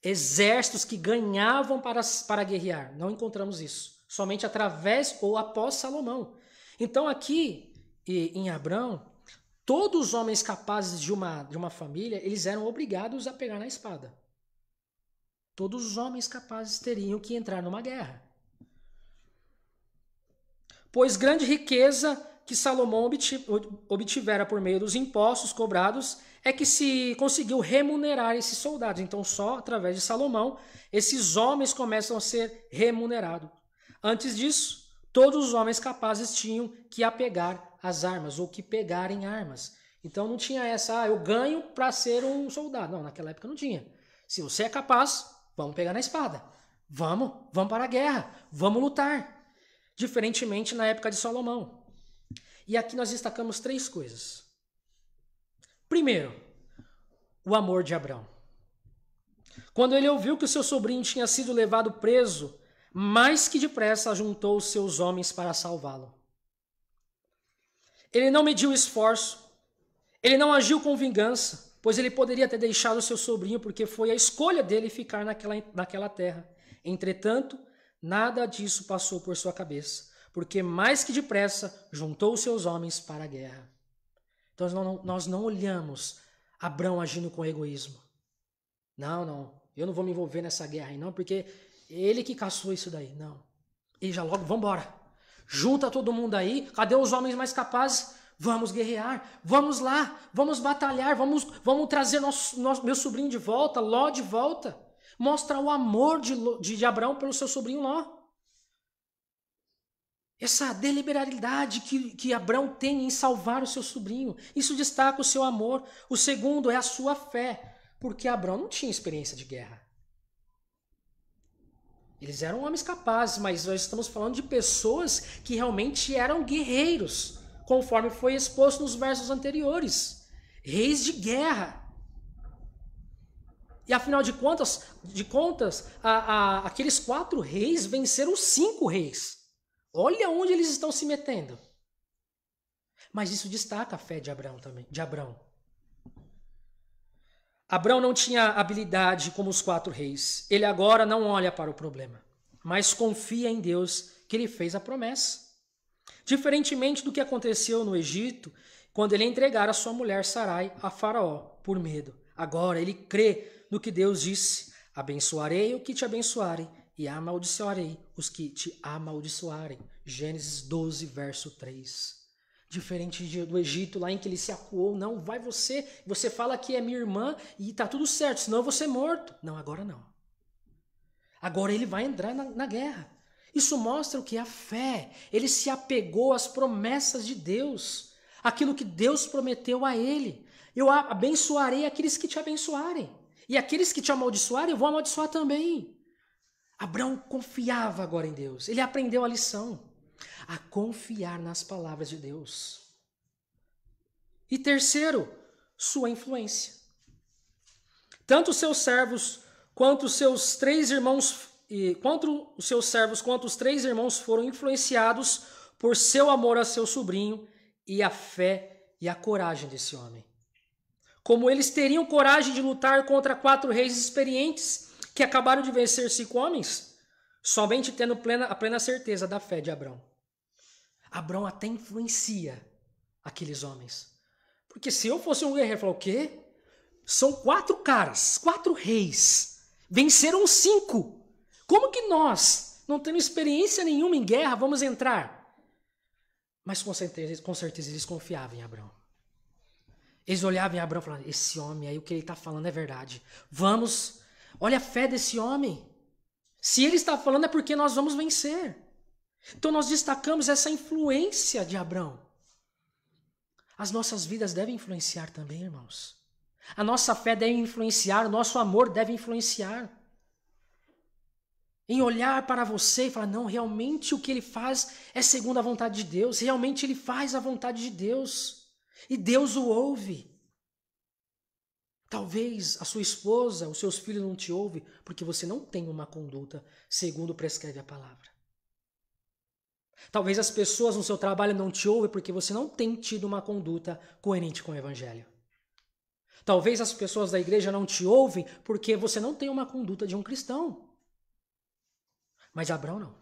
exércitos que ganhavam para guerrear. Não encontramos isso. Somente através ou após Salomão. Então aqui em Abrão, todos os homens capazes de uma família, eles eram obrigados a pegar na espada. Todos os homens capazes teriam que entrar numa guerra. Pois grande riqueza que Salomão obtivera por meio dos impostos cobrados é que se conseguiu remunerar esses soldados. Então, só através de Salomão, esses homens começam a ser remunerados. Antes disso, todos os homens capazes tinham que apegar as armas, ou que pegarem armas. Então, não tinha essa, eu ganho para ser um soldado. Não, naquela época não tinha. Se você é capaz, vamos pegar na espada. Vamos para a guerra, vamos lutar. Diferentemente na época de Salomão. E aqui nós destacamos 3 coisas. Primeiro, o amor de Abrão. Quando ele ouviu que o seu sobrinho tinha sido levado preso, mais que depressa ajuntou os seus homens para salvá-lo. Ele não mediu esforço, ele não agiu com vingança, pois ele poderia ter deixado o seu sobrinho porque foi a escolha dele ficar naquela terra. Entretanto, nada disso passou por sua cabeça, porque mais que depressa juntou os seus homens para a guerra. Então nós não olhamos Abrão agindo com egoísmo. Não, eu não vou me envolver nessa guerra aí não, porque ele que caçou isso daí. Não. E já logo, vamos embora. Junta todo mundo aí, cadê os homens mais capazes? Vamos guerrear, vamos lá, vamos batalhar, vamos trazer meu sobrinho de volta, Ló de volta. Mostra o amor de Abraão pelo seu sobrinho Ló. Essa deliberalidade que Abraão tem em salvar o seu sobrinho, isso destaca o seu amor. O segundo é a sua fé, porque Abraão não tinha experiência de guerra. Eles eram homens capazes, mas nós estamos falando de pessoas que realmente eram guerreiros, conforme foi exposto nos versos anteriores. Reis de guerra. E afinal de contas, aqueles 4 reis venceram 5 reis. Olha onde eles estão se metendo. Mas isso destaca a fé de Abraão também, de Abraão. Abraão não tinha habilidade como os 4 reis. Ele agora não olha para o problema, mas confia em Deus que lhe fez a promessa. Diferentemente do que aconteceu no Egito, quando ele entregara sua mulher Sarai a Faraó por medo. Agora ele crê no que Deus disse: abençoarei o que te abençoarem e amaldiçoarei os que te amaldiçoarem. Gênesis 12, verso 3. Diferente do Egito, lá em que ele se acuou, não, vai você fala que é minha irmã e tá tudo certo, senão eu vou ser morto. Não, agora não. Agora ele vai entrar na guerra. Isso mostra o que? A fé. Ele se apegou às promessas de Deus, aquilo que Deus prometeu a ele. Eu abençoarei aqueles que te abençoarem, e aqueles que te amaldiçoarem, eu vou amaldiçoar também. Abraão confiava agora em Deus. Ele aprendeu a lição, a confiar nas palavras de Deus. E terceiro, sua influência. Tanto os seus servos quanto os seus 3 irmãos, quanto os 3 irmãos foram influenciados por seu amor a seu sobrinho e a fé e a coragem desse homem. Como eles teriam coragem de lutar contra 4 reis experientes que acabaram de vencer 5 homens? Somente tendo a plena certeza da fé de Abraão. Abraão até influencia aqueles homens. Porque se eu fosse um guerreiro, eu falo, o quê? São 4 caras, 4 reis. Venceram 5. Como que nós, não tendo experiência nenhuma em guerra, vamos entrar? Mas com certeza eles confiavam em Abraão. Eles olhavam em Abraão e falavam, esse homem aí, o que ele está falando é verdade. Vamos, olha a fé desse homem. Se ele está falando é porque nós vamos vencer. Então nós destacamos essa influência de Abraão. As nossas vidas devem influenciar também, irmãos. A nossa fé deve influenciar, o nosso amor deve influenciar. Em olhar para você e falar, não, realmente o que ele faz é segundo a vontade de Deus. Realmente ele faz a vontade de Deus. E Deus o ouve. Talvez a sua esposa, os seus filhos não te ouvem porque você não tem uma conduta segundo prescreve a palavra. Talvez as pessoas no seu trabalho não te ouvem porque você não tem tido uma conduta coerente com o Evangelho. Talvez as pessoas da igreja não te ouvem porque você não tem uma conduta de um cristão. Mas Abraão não.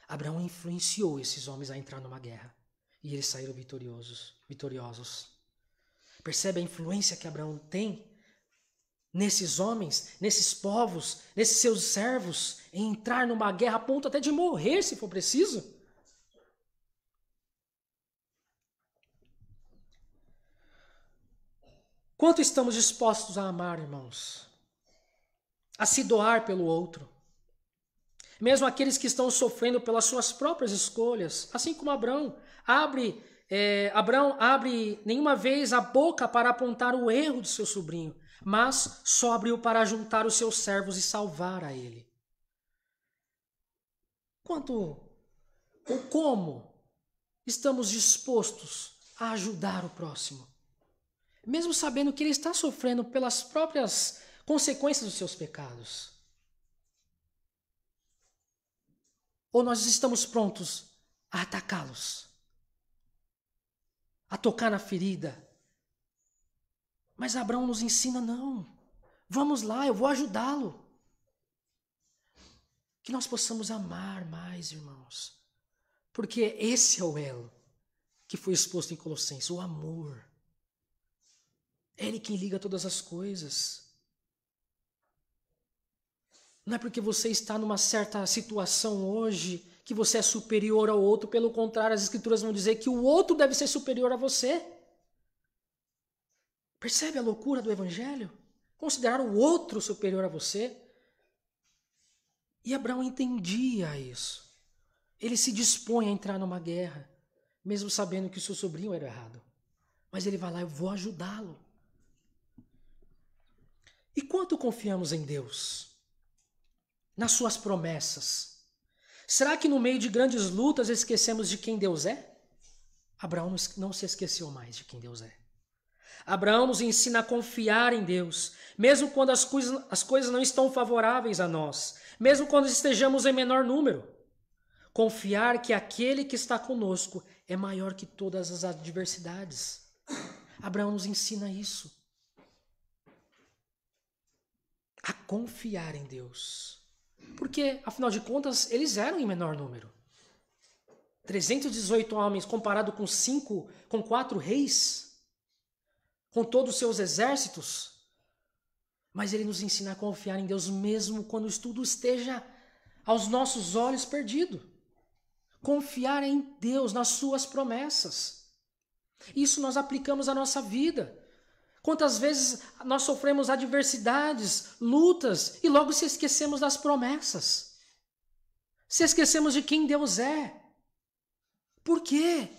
Abraão influenciou esses homens a entrar numa guerra. E eles saíram vitoriosos. Percebe a influência que Abraão tem nesses homens, nesses povos, nesses seus servos, em entrar numa guerra a ponto até de morrer se for preciso? Quanto estamos dispostos a amar, irmãos? A se doar pelo outro? Mesmo aqueles que estão sofrendo pelas suas próprias escolhas, assim como Abraão abre nenhuma vez a boca para apontar o erro do seu sobrinho, mas só abriu para juntar os seus servos e salvar a ele. Como estamos dispostos a ajudar o próximo, mesmo sabendo que ele está sofrendo pelas próprias consequências dos seus pecados? Ou nós estamos prontos a atacá-los, a tocar na ferida? Mas Abraão nos ensina, não. Vamos lá, eu vou ajudá-lo. Que nós possamos amar mais, irmãos. Porque esse é o elo que foi exposto em Colossenses, o amor. É ele quem liga todas as coisas. Não é porque você está numa certa situação hoje que você é superior ao outro, pelo contrário, as Escrituras vão dizer que o outro deve ser superior a você. Percebe a loucura do Evangelho? Considerar o outro superior a você. E Abraão entendia isso. Ele se dispõe a entrar numa guerra, mesmo sabendo que o seu sobrinho era errado. Mas ele vai lá, eu vou ajudá-lo. E quanto confiamos em Deus? Nas suas promessas? Será que no meio de grandes lutas esquecemos de quem Deus é? Abraão não se esqueceu mais de quem Deus é. Abraão nos ensina a confiar em Deus, mesmo quando as coisas não estão favoráveis a nós, mesmo quando estejamos em menor número. Confiar que aquele que está conosco é maior que todas as adversidades. Abraão nos ensina isso. A confiar em Deus. Porque, afinal de contas, eles eram em menor número. 318 homens comparado com 4 reis, com todos os seus exércitos. Mas ele nos ensina a confiar em Deus mesmo quando tudo esteja aos nossos olhos perdido. Confiar em Deus, nas suas promessas. Isso nós aplicamos à nossa vida. Quantas vezes nós sofremos adversidades, lutas, e logo se esquecemos das promessas. Se esquecemos de quem Deus é. Por quê?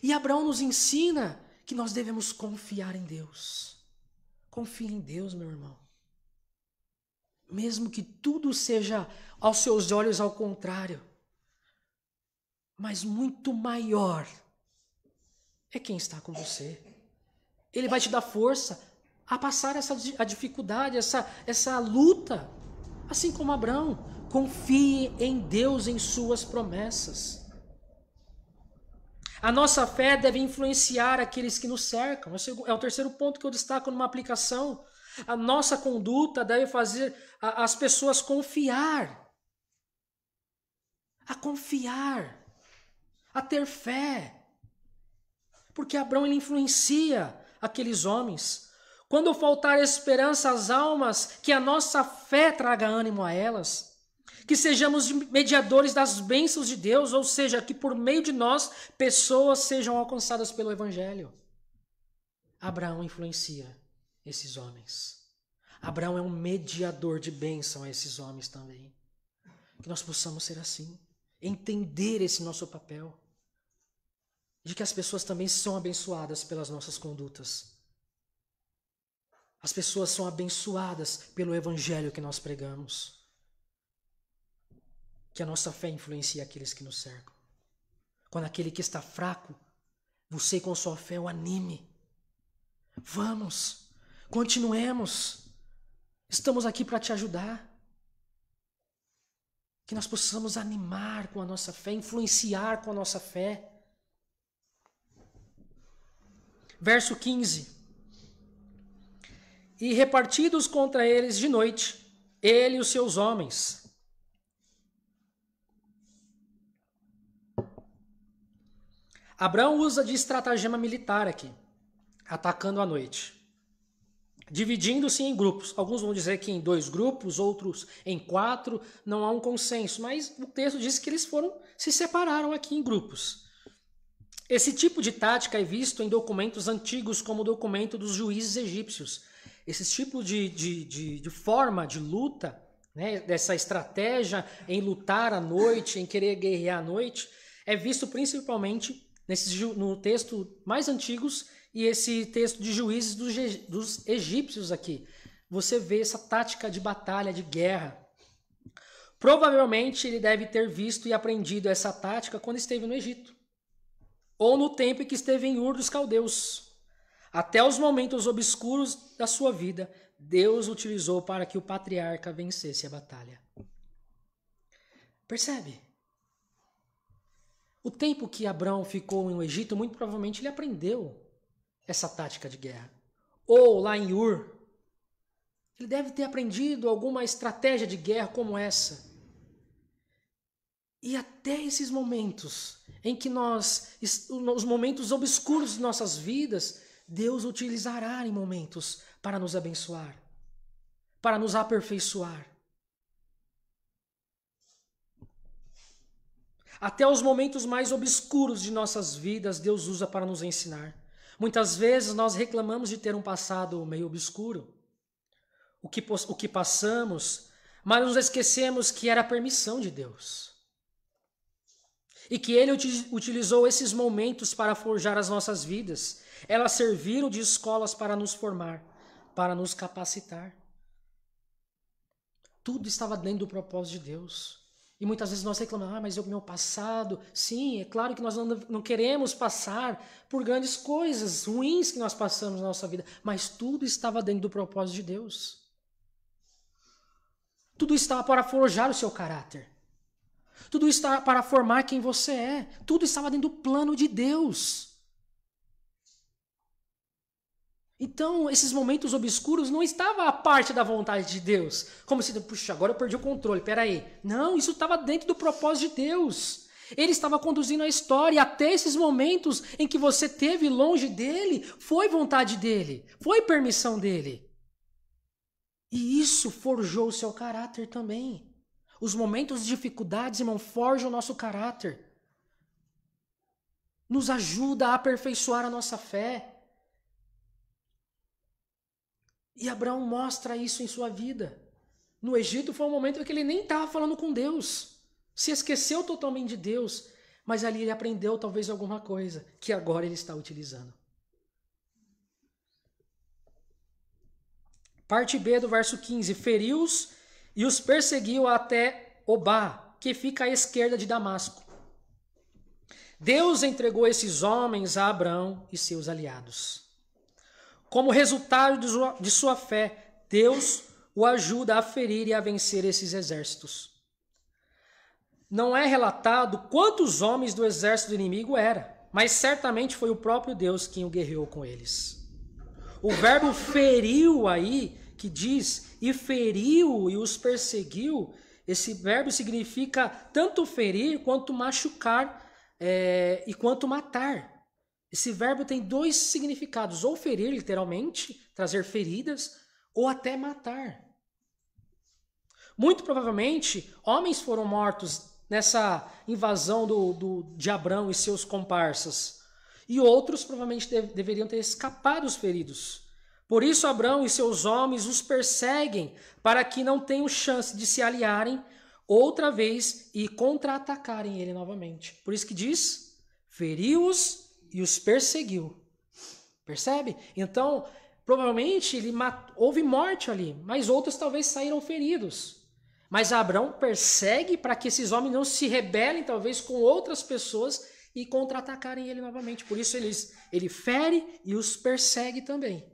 E Abraão nos ensina que nós devemos confiar em Deus. Confie em Deus, meu irmão. Mesmo que tudo seja aos seus olhos ao contrário. Mas muito maior é quem está com você. Ele vai te dar força a passar a dificuldade, essa luta. Assim como Abraão, confie em Deus, em suas promessas. A nossa fé deve influenciar aqueles que nos cercam. É o terceiro ponto que eu destaco numa aplicação. A nossa conduta deve fazer as pessoas confiar. A confiar. A ter fé. Porque Abraão ele influencia aqueles homens. Quando faltar esperança às almas, que a nossa fé traga ânimo a elas. Que sejamos mediadores das bênçãos de Deus, ou seja, que por meio de nós, pessoas sejam alcançadas pelo Evangelho. Abraão influencia esses homens. Abraão é um mediador de bênção a esses homens também. Que nós possamos ser assim, entender esse nosso papel. De que as pessoas também são abençoadas pelas nossas condutas. As pessoas são abençoadas pelo Evangelho que nós pregamos. Que a nossa fé influencie aqueles que nos cercam. Quando aquele que está fraco, você com sua fé o anime. Vamos, continuemos. Estamos aqui para te ajudar. Que nós possamos animar com a nossa fé, influenciar com a nossa fé. Verso 15. E repartidos contra eles de noite, ele e os seus homens. Abraão usa de estratagema militar aqui, atacando à noite. Dividindo-se em grupos. Alguns vão dizer que em 2 grupos, outros em 4. Não há um consenso, mas o texto diz que eles se separaram aqui em grupos. Esse tipo de tática é visto em documentos antigos, como o documento dos juízes egípcios. Esse tipo de forma de luta, né, dessa estratégia em lutar à noite, em querer guerrear à noite, é visto principalmente no texto mais antigos e esse texto de juízes dos egípcios aqui. Você vê essa tática de batalha, de guerra. Provavelmente ele deve ter visto e aprendido essa tática quando esteve no Egito. Ou no tempo em que esteve em Ur dos Caldeus. Até os momentos obscuros da sua vida, Deus utilizou para que o patriarca vencesse a batalha. Percebe? O tempo que Abraão ficou no Egito, muito provavelmente ele aprendeu essa tática de guerra. Ou lá em Ur, ele deve ter aprendido alguma estratégia de guerra como essa. E até esses momentos em que os momentos obscuros de nossas vidas, Deus utilizará em momentos para nos abençoar, para nos aperfeiçoar. Até os momentos mais obscuros de nossas vidas, Deus usa para nos ensinar. Muitas vezes nós reclamamos de ter um passado meio obscuro, o que passamos, mas nos esquecemos que era a permissão de Deus. E que Ele utilizou esses momentos para forjar as nossas vidas. Elas serviram de escolas para nos formar, para nos capacitar. Tudo estava dentro do propósito de Deus. E muitas vezes nós reclamamos, mas o meu passado... Sim, é claro que nós não queremos passar por grandes coisas ruins que nós passamos na nossa vida, mas tudo estava dentro do propósito de Deus. Tudo estava para forjar o seu caráter. Tudo estava para formar quem você é. Tudo estava dentro do plano de Deus. Então, esses momentos obscuros não estavam a parte da vontade de Deus. Como se, puxa, agora eu perdi o controle, peraí. Não, isso estava dentro do propósito de Deus. Ele estava conduzindo a história e até esses momentos em que você teve longe dele, foi vontade dele, foi permissão dele. E isso forjou o seu caráter também. Os momentos de dificuldades, irmão, forjam o nosso caráter. Nos ajuda a aperfeiçoar a nossa fé. E Abraão mostra isso em sua vida. No Egito foi um momento em que ele nem estava falando com Deus. Se esqueceu totalmente de Deus. Mas ali ele aprendeu talvez alguma coisa que agora ele está utilizando. Parte B do verso 15. Feriu-os e os perseguiu até Obá, que fica à esquerda de Damasco. Deus entregou esses homens a Abraão e seus aliados. Como resultado de sua fé, Deus o ajuda a ferir e a vencer esses exércitos. Não é relatado quantos homens do exército do inimigo era, mas certamente foi o próprio Deus quem o guerreou com eles. O verbo feriu aí, que diz, e feriu e os perseguiu, esse verbo significa tanto ferir quanto machucar e quanto matar. Esse verbo tem dois significados, ou ferir, literalmente, trazer feridas, ou até matar. Muito provavelmente, homens foram mortos nessa invasão de Abrão e seus comparsas, e outros provavelmente deveriam ter escapado os feridos. Por isso, Abrão e seus homens os perseguem para que não tenham chance de se aliarem outra vez e contra-atacarem ele novamente. Por isso que diz, feriu-os e os perseguiu. Percebe? Então, provavelmente houve morte ali, mas outros talvez saíram feridos. Mas Abrão persegue para que esses homens não se rebelem, talvez, com outras pessoas e contra-atacarem ele novamente. Por isso ele fere e os persegue também.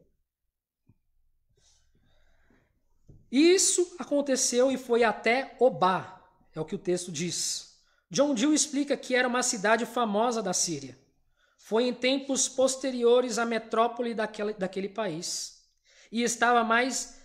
Isso aconteceu e foi até Obá, é o que o texto diz. John Gill explica que era uma cidade famosa da Síria. Foi em tempos posteriores à metrópole daquele país. E estava mais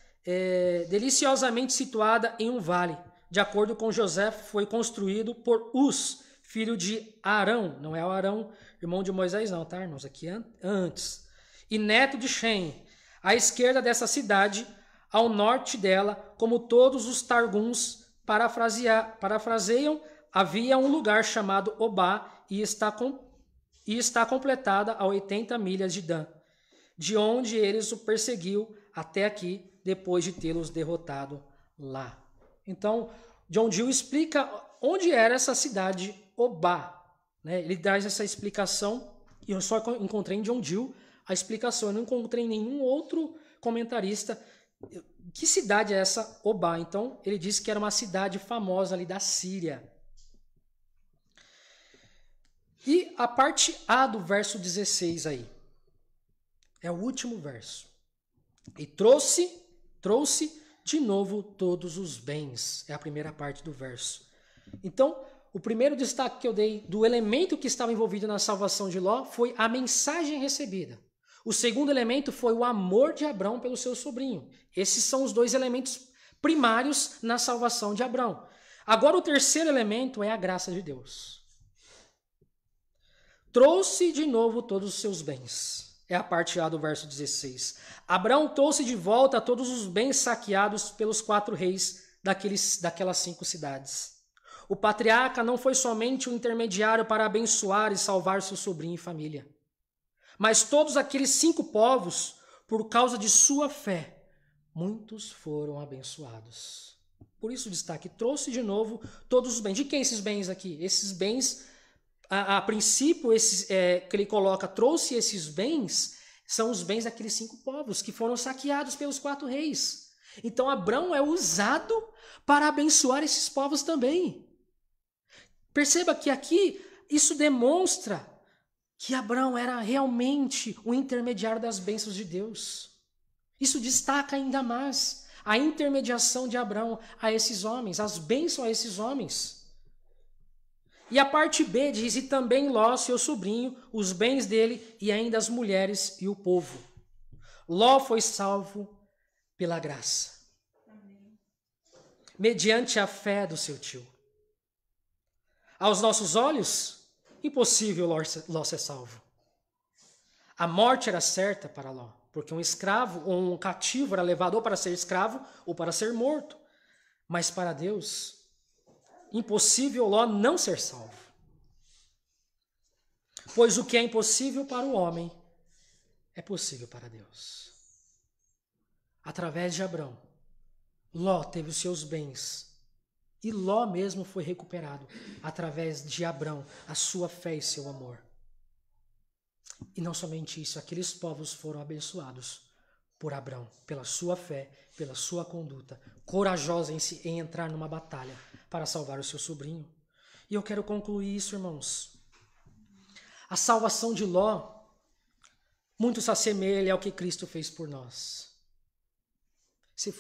deliciosamente situada em um vale. De acordo com José, foi construído por Uz, filho de Arão. Não é o Arão, irmão de Moisés não, tá, irmãos? Aqui antes. E neto de Shem. À esquerda dessa cidade, ao norte dela, como todos os Targuns parafraseiam, havia um lugar chamado Obá e está completada a 80 milhas de Dan, de onde eles o perseguiu até aqui, depois de tê-los derrotado lá. Então, John Gill explica onde era essa cidade Obá. Né? Ele traz essa explicação, e eu só encontrei em John Gill a explicação, eu não encontrei em nenhum outro comentarista. Que cidade é essa Obá? Então, ele disse que era uma cidade famosa ali da Síria. E a parte A do verso 16 aí, é o último verso. E trouxe de novo todos os bens. É a primeira parte do verso. Então, o primeiro destaque que eu dei do elemento que estava envolvido na salvação de Ló foi a mensagem recebida. O segundo elemento foi o amor de Abrão pelo seu sobrinho. Esses são os dois elementos primários na salvação de Abrão. Agora, o terceiro elemento é a graça de Deus. Trouxe de novo todos os seus bens. É a parte A do verso 16. Abrão trouxe de volta todos os bens saqueados pelos 4 reis daquelas 5 cidades. o patriarca não foi somente um intermediário para abençoar e salvar seu sobrinho e família, mas todos aqueles 5 povos, por causa de sua fé, muitos foram abençoados. Por isso o destaque trouxe de novo todos os bens. De quem esses bens aqui? Esses bens, a princípio, que ele coloca, trouxe esses bens, são os bens daqueles 5 povos que foram saqueados pelos 4 reis. Então Abrão é usado para abençoar esses povos também. Perceba que aqui isso demonstra que Abrão era realmente o intermediário das bênçãos de Deus. Isso destaca ainda mais a intermediação de Abrão a esses homens, as bênçãos a esses homens. E a parte B diz, e também Ló, seu sobrinho, os bens dele e ainda as mulheres e o povo. Ló foi salvo pela graça, mediante a fé do seu tio. Aos nossos olhos, impossível Ló ser salvo. A morte era certa para Ló, porque um escravo ou um cativo era levado ou para ser escravo ou para ser morto. Mas para Deus, impossível Ló não ser salvo. Pois o que é impossível para o homem é possível para Deus. Através de Abrão, Ló teve os seus bens. E Ló mesmo foi recuperado através de Abrão, a sua fé e seu amor. E não somente isso, aqueles povos foram abençoados por Abrão, pela sua fé, pela sua conduta, corajosa em entrar numa batalha para salvar o seu sobrinho. E eu quero concluir isso, irmãos. A salvação de Ló muito se assemelha ao que Cristo fez por nós. Se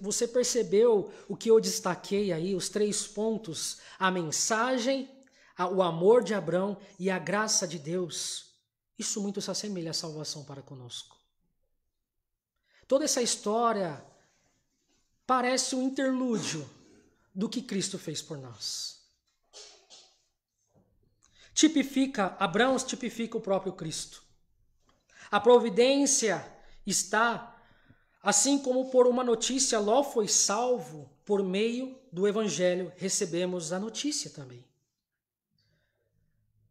você percebeu o que eu destaquei aí, os 3 pontos, a mensagem, o amor de Abrão e a graça de Deus, isso muito se assemelha à salvação para conosco. Toda essa história parece um interlúdio do que Cristo fez por nós. Abrão tipifica o próprio Cristo. A providência está, assim como por uma notícia Ló foi salvo, por meio do Evangelho recebemos a notícia também.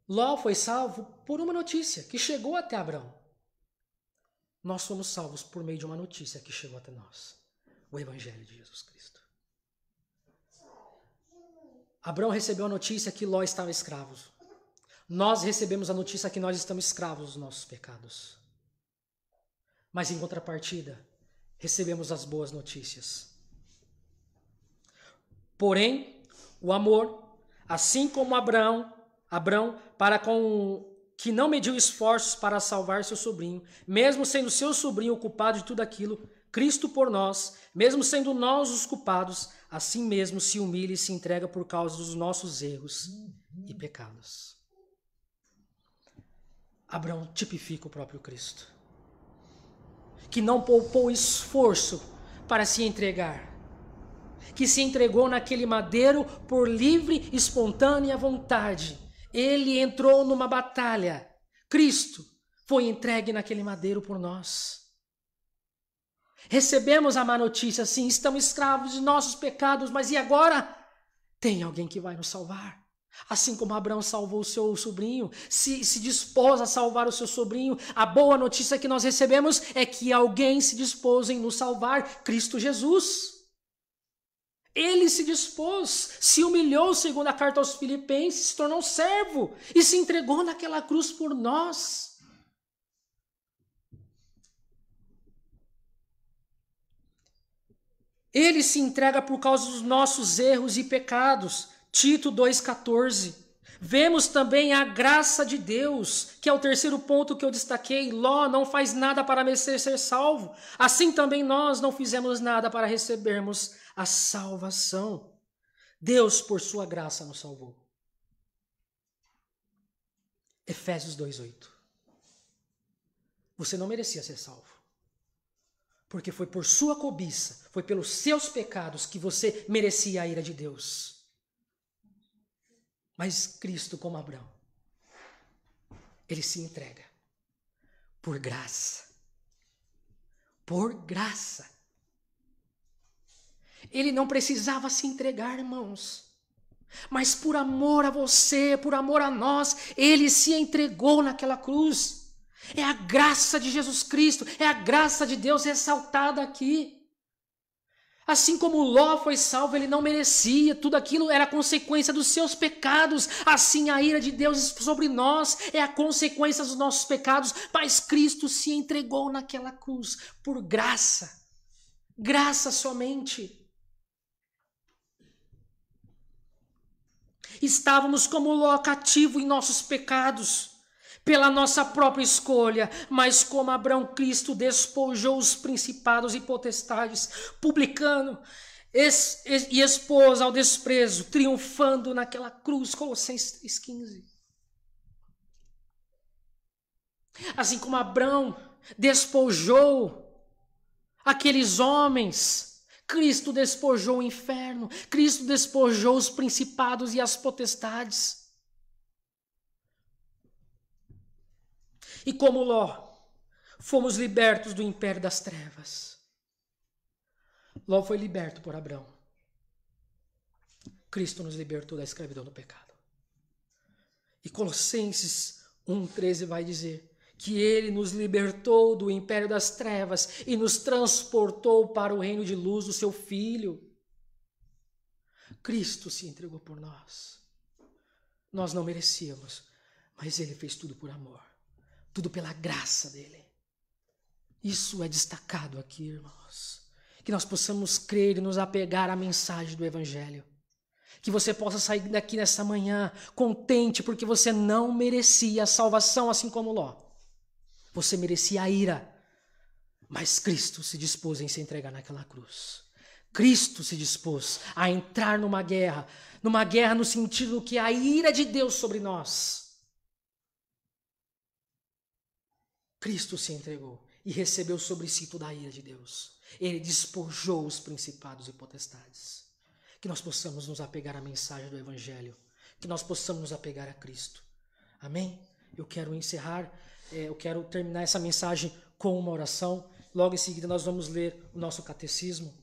Ló foi salvo por uma notícia que chegou até Abrão. Nós fomos salvos por meio de uma notícia que chegou até nós. O Evangelho de Jesus Cristo. Abrão recebeu a notícia que Ló estava escravo. Nós recebemos a notícia que nós estamos escravos dos nossos pecados. Mas em contrapartida, recebemos as boas notícias. Porém, o amor, assim como Abrão, para com que não mediu esforços para salvar seu sobrinho, mesmo sendo seu sobrinho o culpado de tudo aquilo, Cristo por nós, mesmo sendo nós os culpados, assim mesmo se humilha e se entrega por causa dos nossos erros e pecados. Abrão tipifica o próprio Cristo, que não poupou esforço para se entregar, que se entregou naquele madeiro por livre, espontânea vontade. Ele entrou numa batalha. Cristo foi entregue naquele madeiro por nós. Recebemos a má notícia, sim, estamos escravos de nossos pecados, mas e agora? Tem alguém que vai nos salvar. Assim como Abraão salvou o seu sobrinho, se dispôs a salvar o seu sobrinho, a boa notícia que nós recebemos é que alguém se dispôs em nos salvar, Cristo Jesus. Ele se dispôs, se humilhou, segundo a carta aos Filipenses, se tornou servo e se entregou naquela cruz por nós. Ele se entrega por causa dos nossos erros e pecados. Tito 2,14. Vemos também a graça de Deus, que é o terceiro ponto que eu destaquei. Ló não faz nada para merecer ser salvo. Assim também nós não fizemos nada para recebermos a salvação. Deus, por sua graça, nos salvou. Efésios 2,8. Você não merecia ser salvo. Porque foi por sua cobiça, foi pelos seus pecados que você merecia a ira de Deus. Mas Cristo, como Abrão, ele se entrega por graça. Por graça. Ele não precisava se entregar, irmãos. Mas por amor a você, por amor a nós, ele se entregou naquela cruz. É a graça de Jesus Cristo, é a graça de Deus ressaltada aqui. Assim como Ló foi salvo, ele não merecia, tudo aquilo era consequência dos seus pecados. Assim a ira de Deus sobre nós é a consequência dos nossos pecados, mas Cristo se entregou naquela cruz por graça, graça somente. Estávamos como Ló cativo em nossos pecados, pela nossa própria escolha, mas como Abraão, Cristo despojou os principados e potestades, publicando e expôs ao desprezo, triunfando naquela cruz. Colossenses 3,15. Assim como Abraão despojou aqueles homens, Cristo despojou o inferno, Cristo despojou os principados e as potestades. E como Ló, fomos libertos do império das trevas. Ló foi liberto por Abraão. Cristo nos libertou da escravidão do pecado. E Colossenses 1,13 vai dizer que ele nos libertou do império das trevas e nos transportou para o reino de luz do seu Filho. Cristo se entregou por nós. Nós não merecíamos, mas ele fez tudo por amor. Tudo pela graça dele. Isso é destacado aqui, irmãos. Que nós possamos crer e nos apegar à mensagem do Evangelho. Que você possa sair daqui nessa manhã contente porque você não merecia a salvação assim como Ló. Você merecia a ira. Mas Cristo se dispôs em se entregar naquela cruz. Cristo se dispôs a entrar numa guerra no sentido que a ira de Deus sobre nós. Cristo se entregou e recebeu sobre si toda a ira de Deus. Ele despojou os principados e potestades. Que nós possamos nos apegar à mensagem do Evangelho. Que nós possamos nos apegar a Cristo. Amém? Eu quero encerrar, eu quero terminar essa mensagem com uma oração. Logo em seguida nós vamos ler o nosso catecismo.